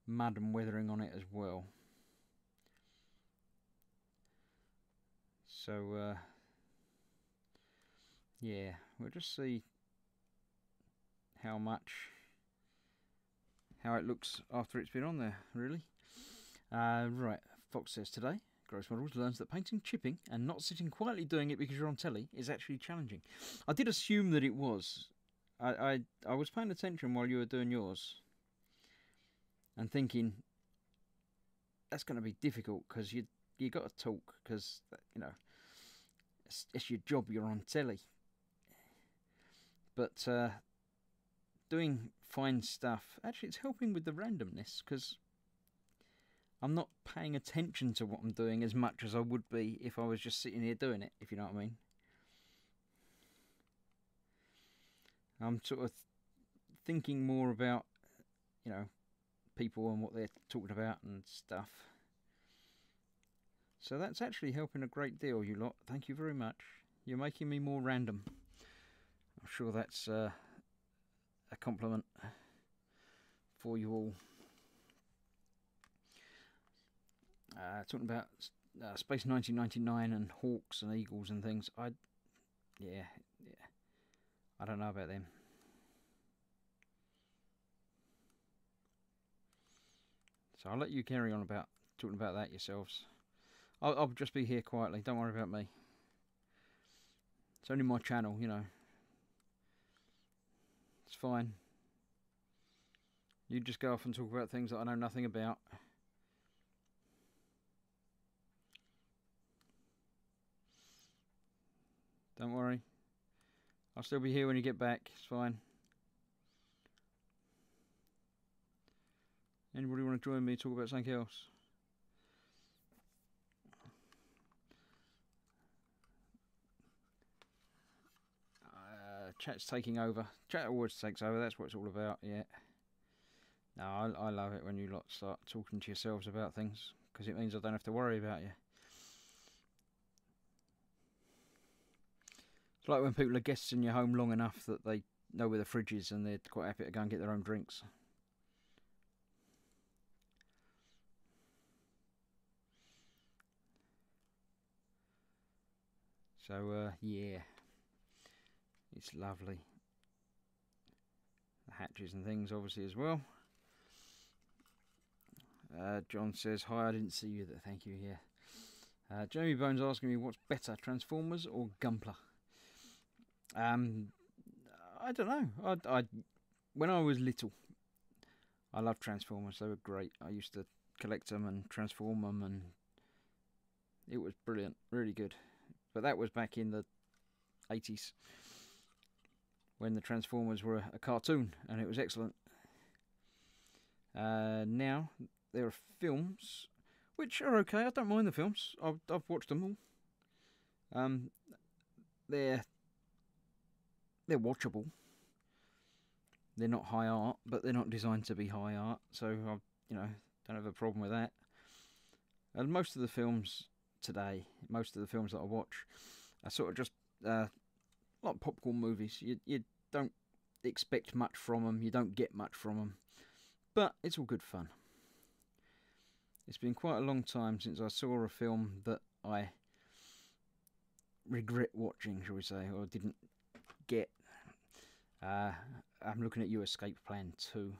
Speaker 1: mud and weathering on it as well. So yeah, we'll just see how it looks after it's been on there, really. Right, Fox says today, Gross Models learns that painting, chipping, and not sitting quietly doing it because you're on telly is actually challenging. I did assume that it was. I was paying attention while you were doing yours and thinking that's going to be difficult because you got to talk because you know it's your job. You're on telly, but doing fine stuff. Actually, it's helping with the randomness because I'm not paying attention to what I'm doing as much as I would be if I was just sitting here doing it, if you know what I mean. I'm sort of thinking more about, you know, people and what they're talking about and stuff. So that's actually helping a great deal, you lot. Thank you very much. You're making me more random. I'm sure that's a compliment for you all. Talking about Space 1999 and hawks and eagles and things. Yeah, I don't know about them. So I'll let you carry on about talking about that yourselves. I'll just be here quietly. Don't worry about me. It's only my channel, you know. It's fine. You just go off and talk about things that I know nothing about. Don't worry. I'll still be here when you get back. It's fine. Anybody want to join me talk about something else? Chat's taking over. Chat always takes over. That's what it's all about. Yeah. No, I love it when you lot start talking to yourselves about things because it means I don't have to worry about you. It's like when people are guests in your home long enough that they know where the fridge is and they're quite happy to go and get their own drinks. So, yeah. It's lovely. The hatches and things, obviously, as well. John says, hi, I didn't see you there. Thank you, yeah. Jamie Bones asking me what's better, Transformers or Gunpla? I don't know. When I was little, I loved Transformers. They were great. I used to collect them and transform them, and it was brilliant, really good. But that was back in the 80s, when the Transformers were a cartoon, and it was excellent. Now there are films which are okay. I don't mind the films. I've watched them all. They're watchable. They're not high art, but they're not designed to be high art. So I, don't have a problem with that. And most of the films today, most of the films that I watch, are sort of just like popcorn movies. You don't expect much from them. You don't get much from them. But it's all good fun. It's been quite a long time since I saw a film that I regret watching, shall we say, or didn't get. I'm looking at you, Escape Plan 2.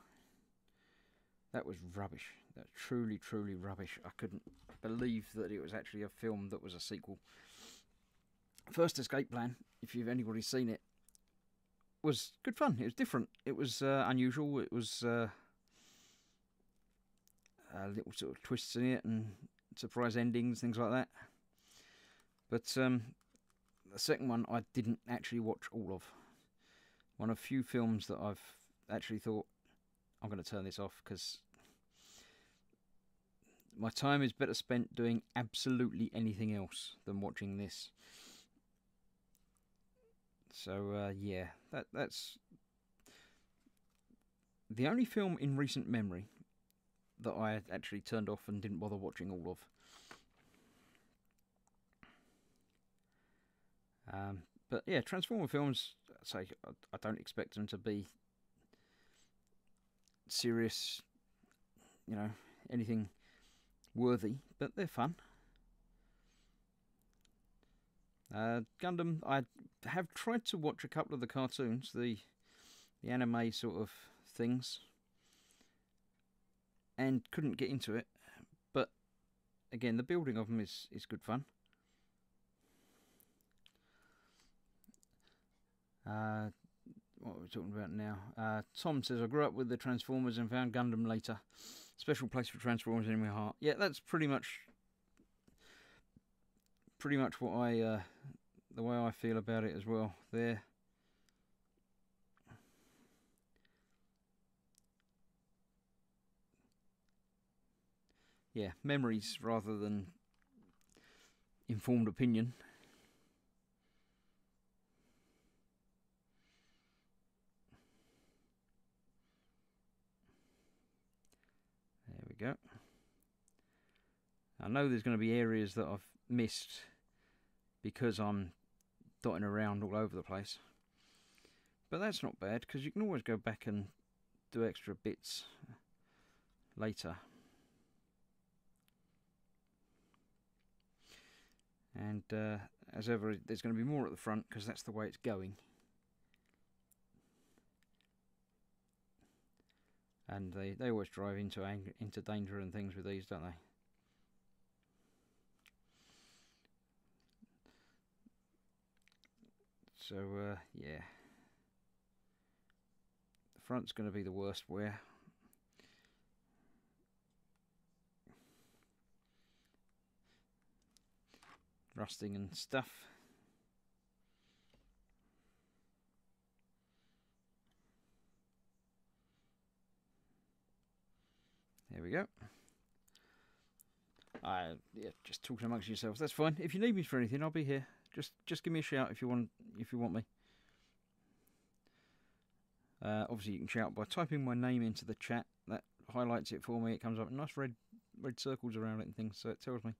Speaker 1: That was rubbish. That's truly, truly rubbish. I couldn't believe that it was actually a film that was a sequel. First Escape Plan, if anybody's seen it, was good fun. It was different. It was unusual. It was little sort of twists in it and surprise endings, things like that. But the second one I didn't actually watch all of. One of few films that I've actually thought, I'm going to turn this off because my time is better spent doing absolutely anything else than watching this. So yeah, that's the only film in recent memory that I actually turned off and didn't bother watching all of. But yeah, Transformer films, I don't expect them to be serious, anything worthy, but they're fun. Gundam, I have tried to watch a couple of the cartoons, the anime sort of things, and couldn't get into it. But again, the building of them is good fun. What are we talking about now? Tom says, I grew up with the Transformers and found Gundam later. Special place for Transformers in my heart. Yeah, that's pretty much what the way I feel about it as well. Yeah, memories rather than informed opinion. There we go. I know there's going to be areas that I've missed because I'm dotting around all over the place. But that's not bad, because you can always go back and do extra bits later. And as ever, there's going to be more at the front, because that's the way it's going. And they always drive into danger and things with these, don't they? So, yeah. The front's going to be the worst wear. Rusting and stuff. There we go. Yeah, just talking amongst yourselves. That's fine. If you need me for anything, I'll be here. Just give me a shout if you want me. Obviously, you can shout by typing my name into the chat. That highlights it for me. It comes up with nice red circles around it and things, so it tells me.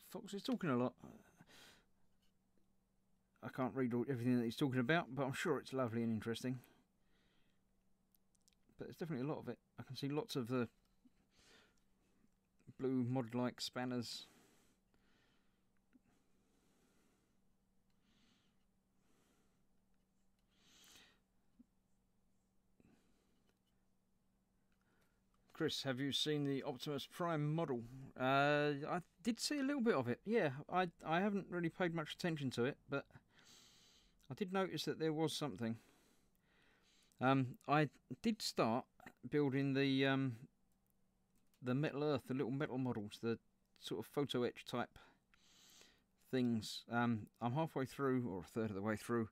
Speaker 1: Fox is talking a lot. I can't read everything that he's talking about, but I'm sure it's lovely and interesting. But there's definitely a lot of it. I can see lots of the blue mod-like spanners. Chris, have you seen the Optimus Prime model? I did see a little bit of it. Yeah, I haven't really paid much attention to it, but I did notice that there was something. I did start building the Metal Earth, the little metal models, the sort of photo etch type things. I'm halfway through, or a third of the way through,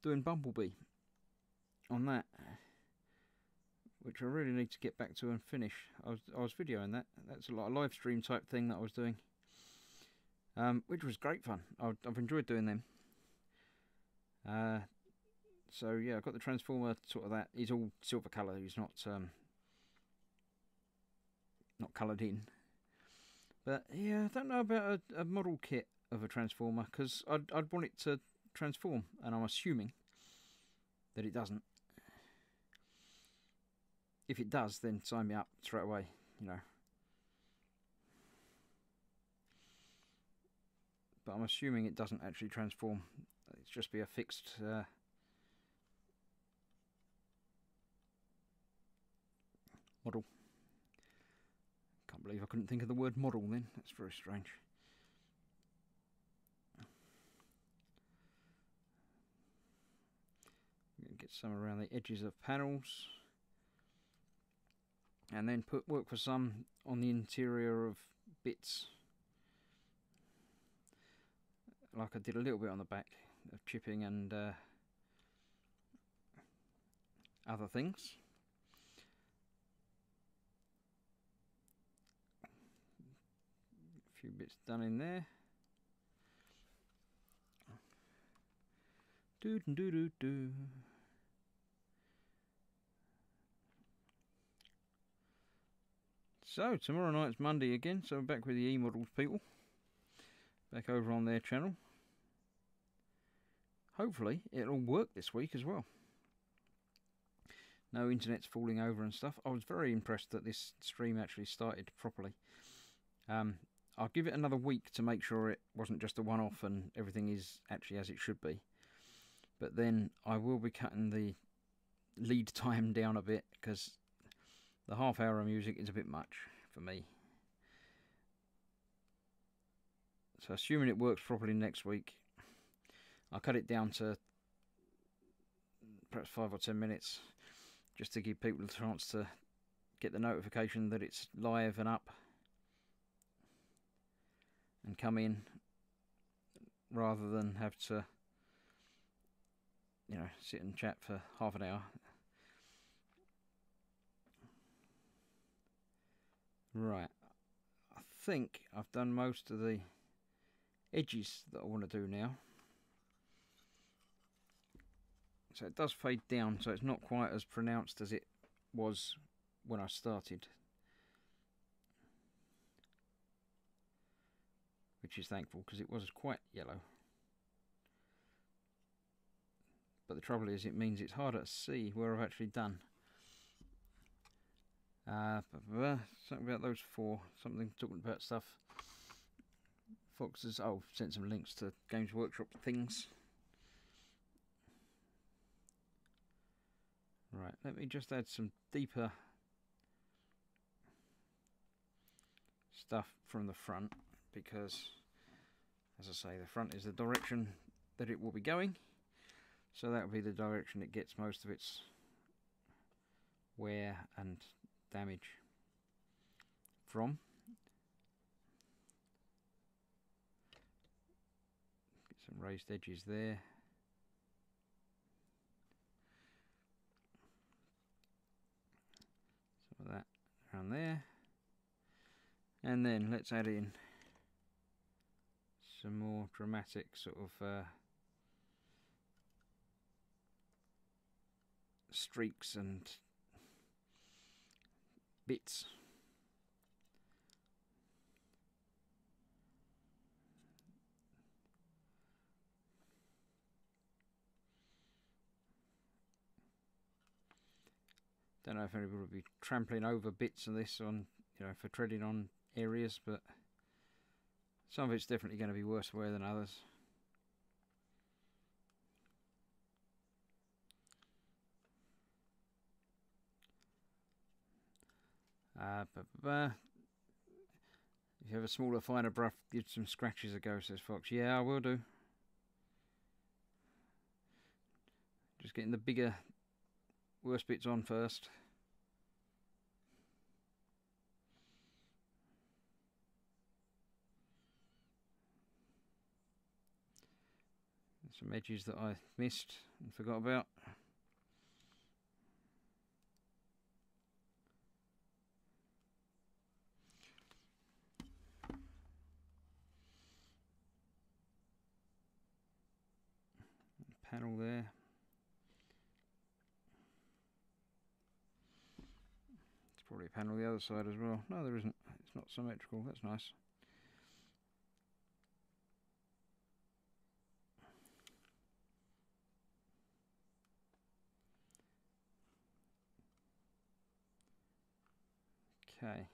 Speaker 1: doing Bumblebee on that, which I really need to get back to and finish. I was videoing that. That's a lot of live stream type thing that I was doing, which was great fun. I've enjoyed doing them. So yeah, I've got the Transformer sort of that. He's all silver colour. He's not coloured in. But yeah, I don't know about a model kit of a Transformer, because I'd want it to transform, and I'm assuming that it doesn't. If it does, then sign me up straight away, you know. But I'm assuming it doesn't actually transform. It's just be a fixed model. Can't believe I couldn't think of the word model then. That's very strange. Get some around the edges of panels, and then work for some on the interior of bits, like I did a little bit on the back of chipping and other things. A few bits done in there. Do do do do do. So tomorrow night's Monday again, so we're back with the E-Models people, back over on their channel. Hopefully it'll work this week as well. No internet's falling over and stuff. I was very impressed that this stream actually started properly. I'll give it another week to make sure it wasn't just a one-off and everything is actually as it should be. But then I will be cutting the lead time down a bit, because the half-hour of music is a bit much for me. So assuming it works properly next week, I'll cut it down to perhaps 5 or 10 minutes, just to give people a chance to get the notification that it's live and up and come in, rather than have to, you know, sit and chat for half an hour. Right, I think I've done most of the edges that I want to do now. So it does fade down, so it's not quite as pronounced as it was when I started, which is thankful, because it was quite yellow. But the trouble is, it means it's harder to see where I've actually done. Something about those four, something talking about stuff. Foxes, oh, sent some links to Games Workshop things. Right, let me just add some deeper stuff from the front, because, as I say, the front is the direction that it will be going, so that will be the direction it gets most of its wear and damage from. Get some raised edges there. Some of that around there. And then let's add in some more dramatic sort of streaks and bits. Don't know if anybody will be trampling over bits of this on, you know, for treading on areas, but some of it's definitely going to be worse wear than others. If you have a smaller, finer brush, give some scratches a go, says Fox. Yeah, I will do. Just getting the bigger, worst bits on first. Some edges that I missed and forgot about. Panel there. It's probably a panel the other side as well. No, there isn't. It's not symmetrical. That's nice. Okay.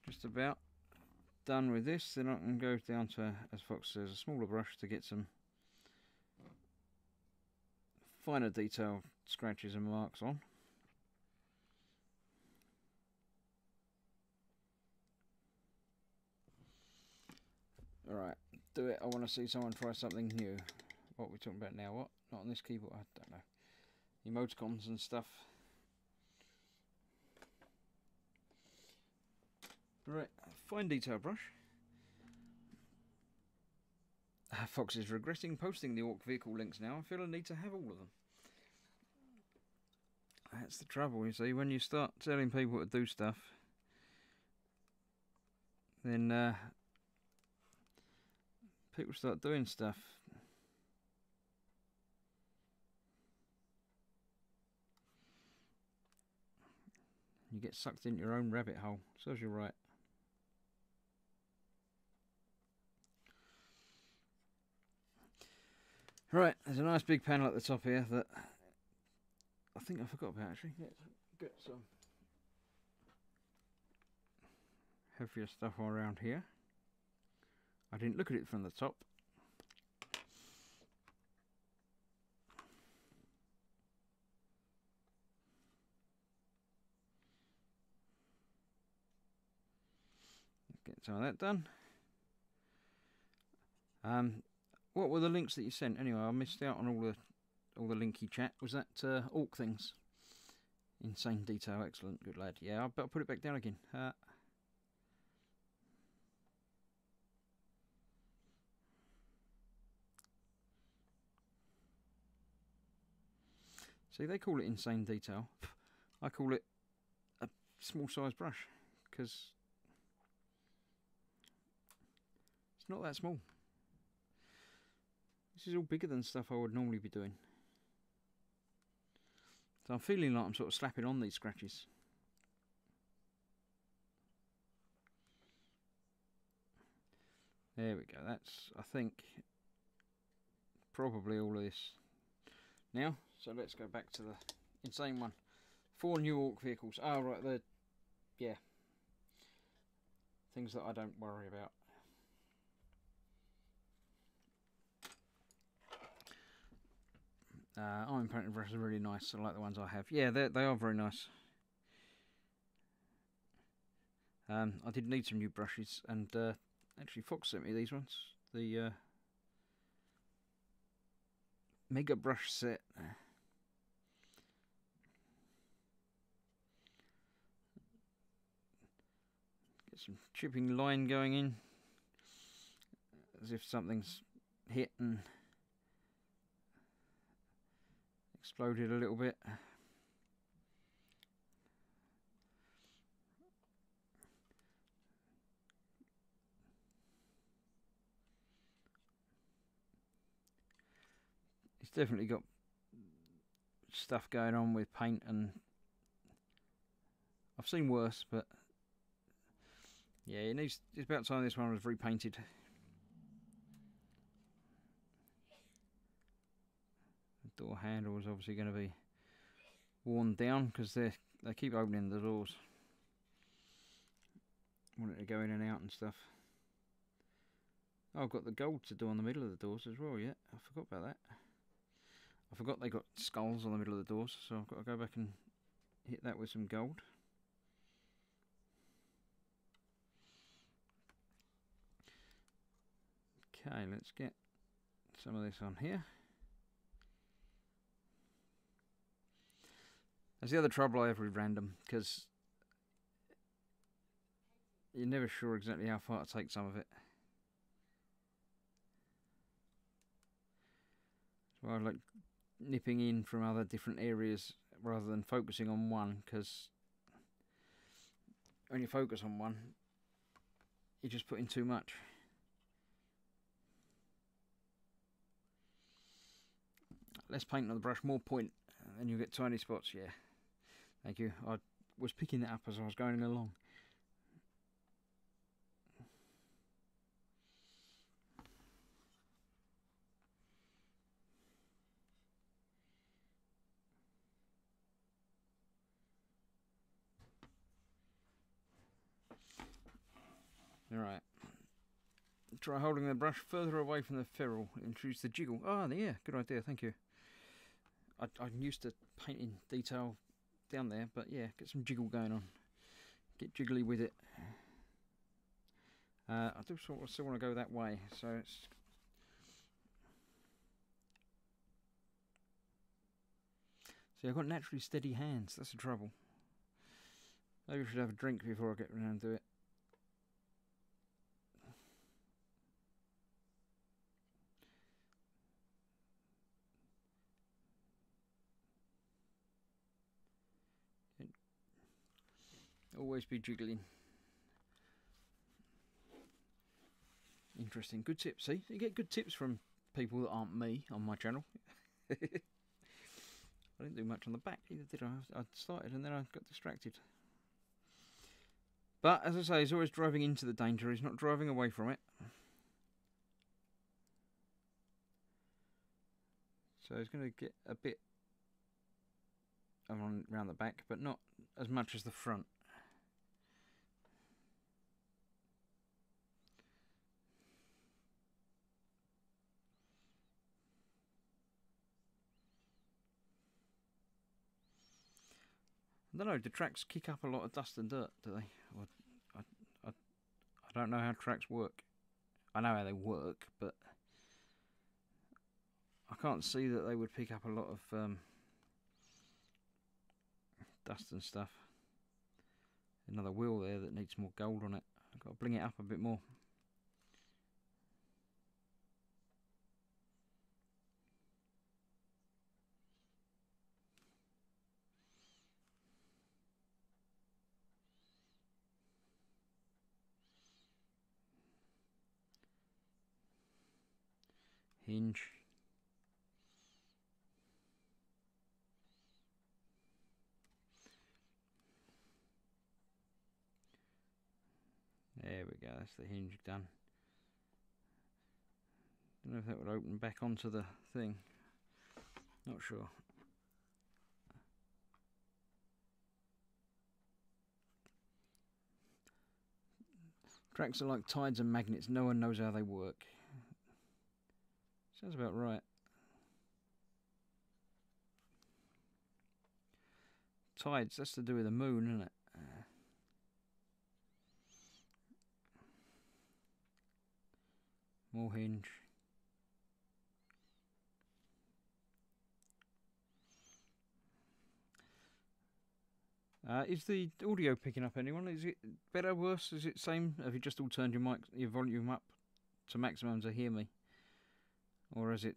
Speaker 1: Just about done with this. Then I can go down to, as Fox says, a smaller brush to get some finer detail scratches and marks on. Alright, do it. I want to see someone try something new. What are we talking about now? What? Not on this keyboard? I don't know. Emoticons and stuff. Right, fine detail brush. Fox is regretting posting the Orc vehicle links now. I feel I need to have all of them. That's the trouble, you see. When you start telling people to do stuff, then people start doing stuff. You get sucked into your own rabbit hole. Serves you right. Right, there's a nice big panel at the top here that I think I forgot about actually. Let's get some heavier stuff around here. I didn't look at it from the top. Let's get some of that done. What were the links that you sent anyway? I missed out on all the linky chat. Was that Orc things? Insane detail, excellent, good lad. Yeah, I better put it back down again. See, they call it insane detail. I call it a small size brush because it's not that small. This is all bigger than stuff I would normally be doing. So I'm feeling like I'm sort of slapping on these scratches. There we go. That's, I think, probably all of this now. So let's go back to the insane one. 4 new Orc vehicles. Oh, right, yeah. Things that I don't worry about. Iron painted brushes are really nice. I like the ones I have. Yeah, they are very nice. I did need some new brushes, and actually Fox sent me these ones. The Mega Brush set. Get some chipping line going in, as if something's hit and exploded a little bit. It's definitely got stuff going on with paint, and I've seen worse, but yeah, it's about time this one was repainted. The door handle is obviously going to be worn down because they keep opening the doors. want it to go in and out and stuff. Oh, I've got the gold to do on the middle of the doors as well, yeah. I forgot about that. I forgot they got skulls on the middle of the doors, so I've got to go back and hit that with some gold. Okay, let's get some of this on here. That's the other trouble I have with random, because you're never sure exactly how far to take some of it. So I like nipping in from other different areas rather than focusing on one, because when you focus on one, you just put in too much. Less paint on the brush, more point, and you get tiny spots. Yeah, thank you. I was picking that up as I was going along. Alright. Try holding the brush further away from the ferrule. Introduce the jiggle. Ah, yeah, good idea, thank you. I'm used to painting detail down there, but yeah, get some jiggle going on. Get jiggly with it. I do still want to go that way, so it's... See, I've got naturally steady hands, that's the trouble. Maybe I should have a drink before I get around and do it. Always be jiggling. Interesting. Good tips. See, you get good tips from people that aren't me on my channel. I didn't do much on the back either, did I? I started and then I got distracted. But as I say, he's always driving into the danger. He's not driving away from it. So he's going to get a bit around the back, but not as much as the front. I don't know, do tracks kick up a lot of dust and dirt, do they? I don't know how tracks work. I know how they work, but I can't see that they would pick up a lot of dust and stuff. Another wheel there that needs more gold on it. I've got to bring it up a bit more. Hinge. There we go, that's the hinge done. Don't know if that would open back onto the thing. Not sure. Tracks are like tides and magnets, no one knows how they work. Sounds about right. Tides, that's to do with the moon, isn't it? More hinge. Is the audio picking up anyone? Is it better, worse? Is it same? Have you just all turned your volume up to maximum to hear me? Or has it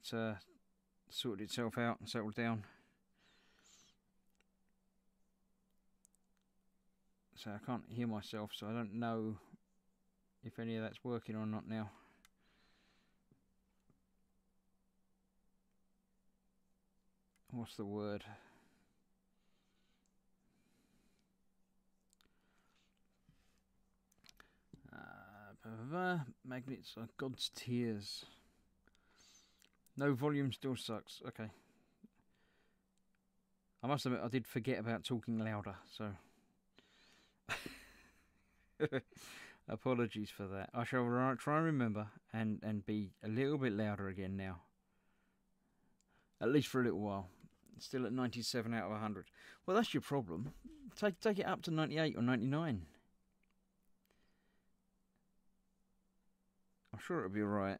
Speaker 1: sorted itself out and settled down? So I can't hear myself, so I don't know if any of that's working or not now. What's the word? Magnets are God's tears. No volume still sucks. Okay. I must admit, I did forget about talking louder, so Apologies for that. I shall try and remember and be a little bit louder again now. At least for a little while. Still at 97 out of 100. Well, that's your problem. Take it up to 98 or 99. I'm sure it'll be alright.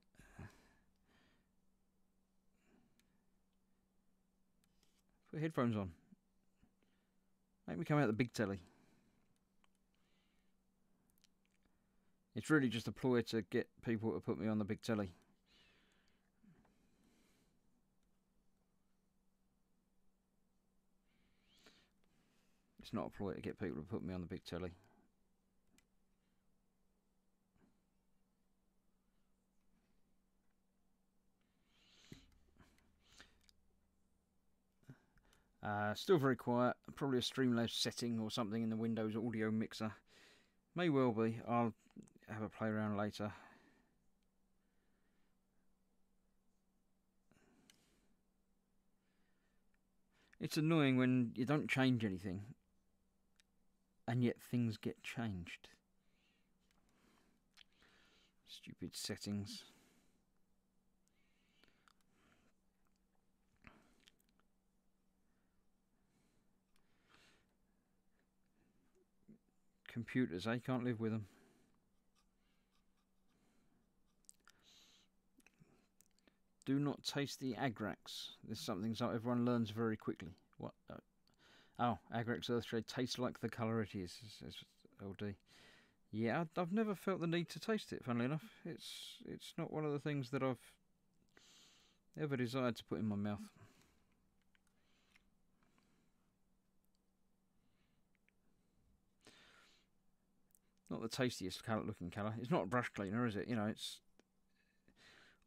Speaker 1: Put headphones on. Make me come out the big telly. It's really just a ploy to get people to put me on the big telly. It's not a ploy to get people to put me on the big telly. Still very quiet. Probably a Streamlabs setting or something in the Windows audio mixer. May well be. I'll have a play around later. It's annoying when you don't change anything and yet things get changed. Stupid settings. Computers, I can't live with them. Do not taste the Agrax. This is something that everyone learns very quickly. What? Oh, Agrax Earthshade tastes like the colour it is, says LD. Yeah, I've never felt the need to taste it, funnily enough. It's not one of the things that I've ever desired to put in my mouth. Not the tastiest looking colour. It's not a brush cleaner, is it? You know, it's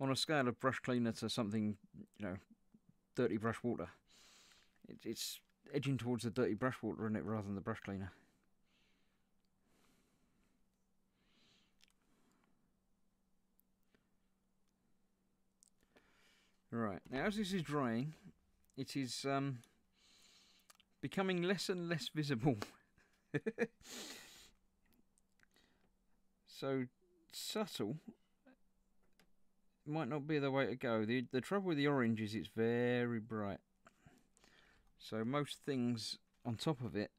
Speaker 1: on a scale of brush cleaner to something, you know, dirty brush water. It's edging towards the dirty brush water in it rather than the brush cleaner. Right, now as this is drying, it is becoming less and less visible. So subtle might not be the way to go. The trouble with the orange is it's very bright. So most things on top of it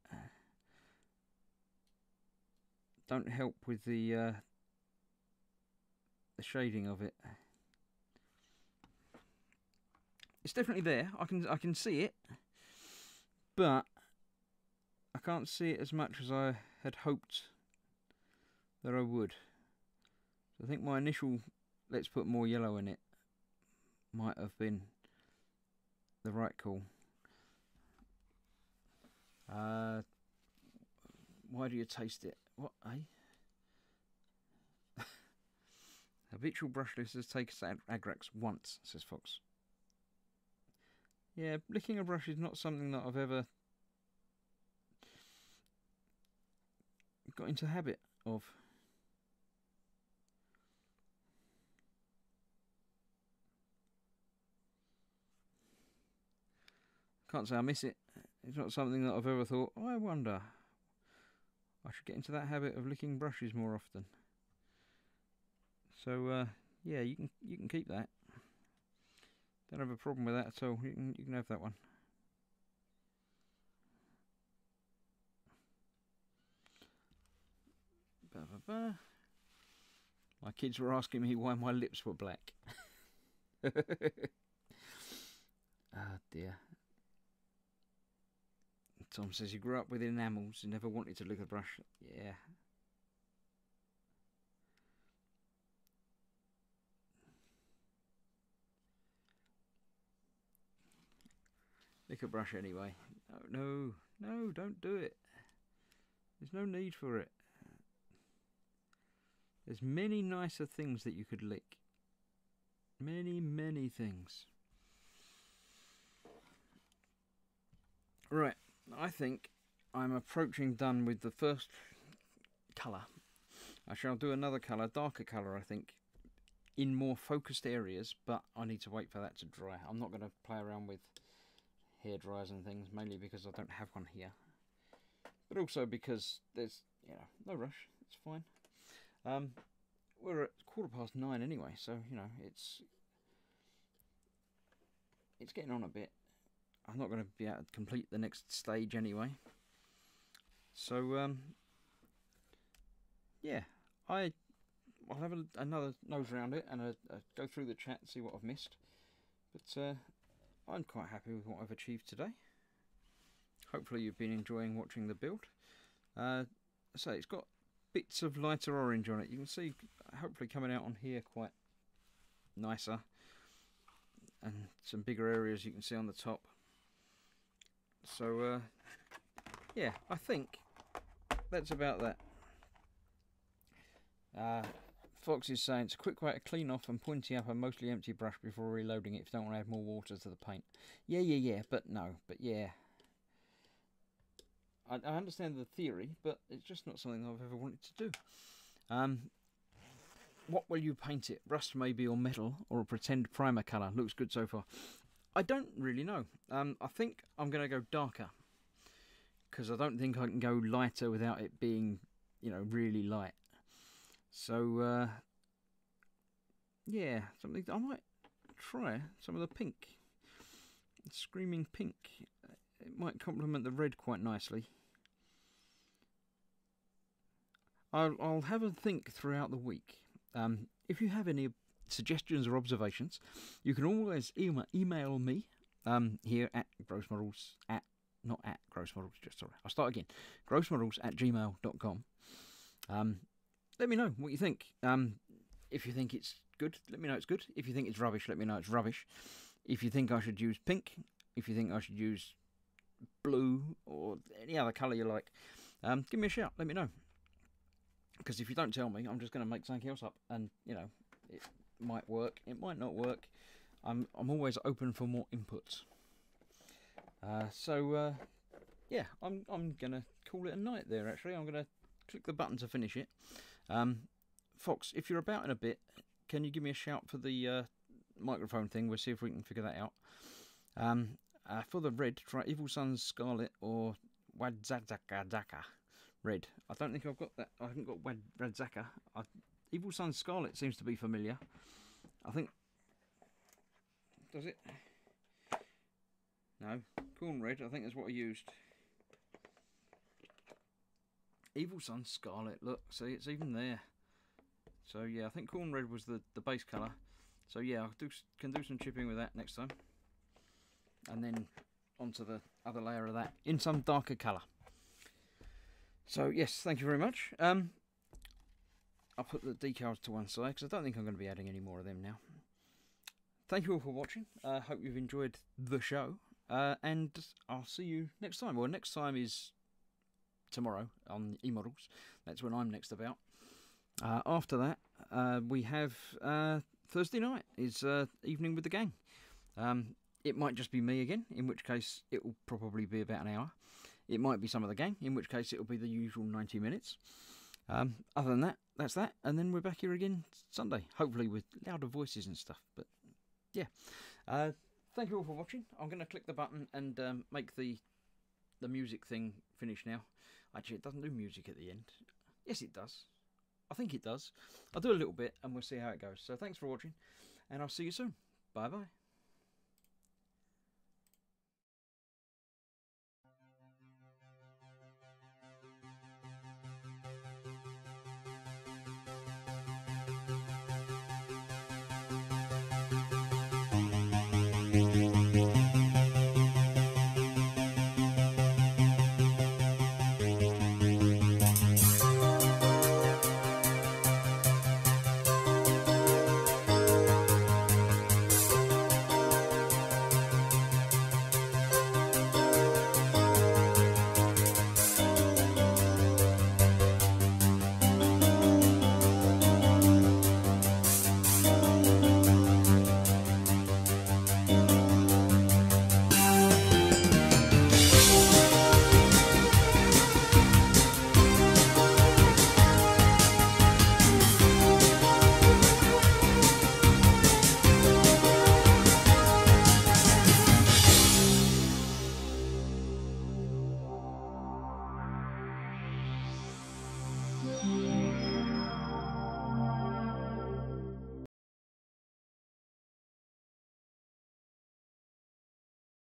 Speaker 1: don't help with the shading of it. It's definitely there. I can see it, but I can't see it as much as I had hoped that I would. So I think my initial let's put more yellow in it might have been the right call. Why do you taste it? What, eh? Habitual brushless has taken Agrax once, says Fox. Yeah, licking a brush is not something that I've ever got into habit of. Can't say I miss it. It's not something that I've ever thought, oh, I wonder, I should get into that habit of licking brushes more often. So yeah, you can keep that. Don't have a problem with that at all. You can have that one. My kids were asking me why my lips were black. Ah dear. Tom says you grew up with enamels and never wanted to lick a brush. Yeah. Lick a brush anyway. No, don't do it. There's no need for it. There's many nicer things that you could lick. Many things. Right, I think I'm approaching done with the first colour. I shall do another colour, darker colour I think, in more focused areas, but I need to wait for that to dry. I'm not going to play around with hair dryers and things, mainly because I don't have one here. But also because there's, you know, no rush, it's fine. We're at 9:15 anyway, so you know it's getting on a bit. I'm not going to be able to complete the next stage anyway. So yeah, I'll have another nose around it and go through the chat and see what I've missed. But I'm quite happy with what I've achieved today. Hopefully you've been enjoying watching the build. So it's got bits of lighter orange on it. You can see hopefully coming out on here quite nicer. And some bigger areas you can see on the top. So yeah, I think that's about that. Fox is saying it's a quick way to clean off and pointy up a mostly empty brush before reloading it if you don't want to add more water to the paint. Yeah, but yeah. I understand the theory, but it's just not something I've ever wanted to do. What will you paint it? Rust maybe, or metal, or a pretend primer colour? Looks good so far. I don't really know. I think I'm going to go darker, because I don't think I can go lighter without it being, you know, really light. So, yeah, something I might try some of the pink. Screaming pink. It might complement the red quite nicely. I'll have a think throughout the week. If you have any suggestions or observations, you can always email me here at grossmodels not at grossmodels, just sorry. I'll start again. grossmodels@gmail.com. Let me know what you think. If you think it's good, let me know it's good. If you think it's rubbish, let me know it's rubbish. If you think I should use pink, if you think I should use blue or any other colour you like, give me a shout, let me know. Because if you don't tell me, I'm just going to make something else up, and you know, it might work, it might not work. I'm always open for more inputs. So yeah, I'm gonna call it a night there. Actually, I'm gonna click the button to finish it. Fox, if you're about in a bit, can you give me a shout for the microphone thing? We'll see if we can figure that out. For the red, try Evil Sun's Scarlet or Wadzaka Red. I don't think I've got that. I haven't got Wadzaka. Evil Sun's Scarlet seems to be familiar. I think. Does it? No. Corn Red, I think that's what I used. Evil Sun's Scarlet. Look, see, it's even there. So yeah, I think Corn Red was the base colour. So yeah, I can do some chipping with that next time. And then onto the other layer of that in some darker colour. So yes, thank you very much. I'll put the decals to one side because I don't think I'm going to be adding any more of them now. Thank you all for watching. I hope you've enjoyed the show. And I'll see you next time. Well, next time is tomorrow on eModels. That's when I'm next about. After that, we have Thursday night is Evening with the Gang. It might just be me again, in which case it will probably be about an hour. It might be some of the gang, in which case it will be the usual 90 minutes. Other than that, that's that. And then we're back here again Sunday, hopefully with louder voices and stuff. But yeah, thank you all for watching. I'm going to click the button and make the music thing finish now. Actually, it doesn't do music at the end. Yes, it does. I think it does. I'll do a little bit and we'll see how it goes. So thanks for watching, and I'll see you soon. Bye-bye.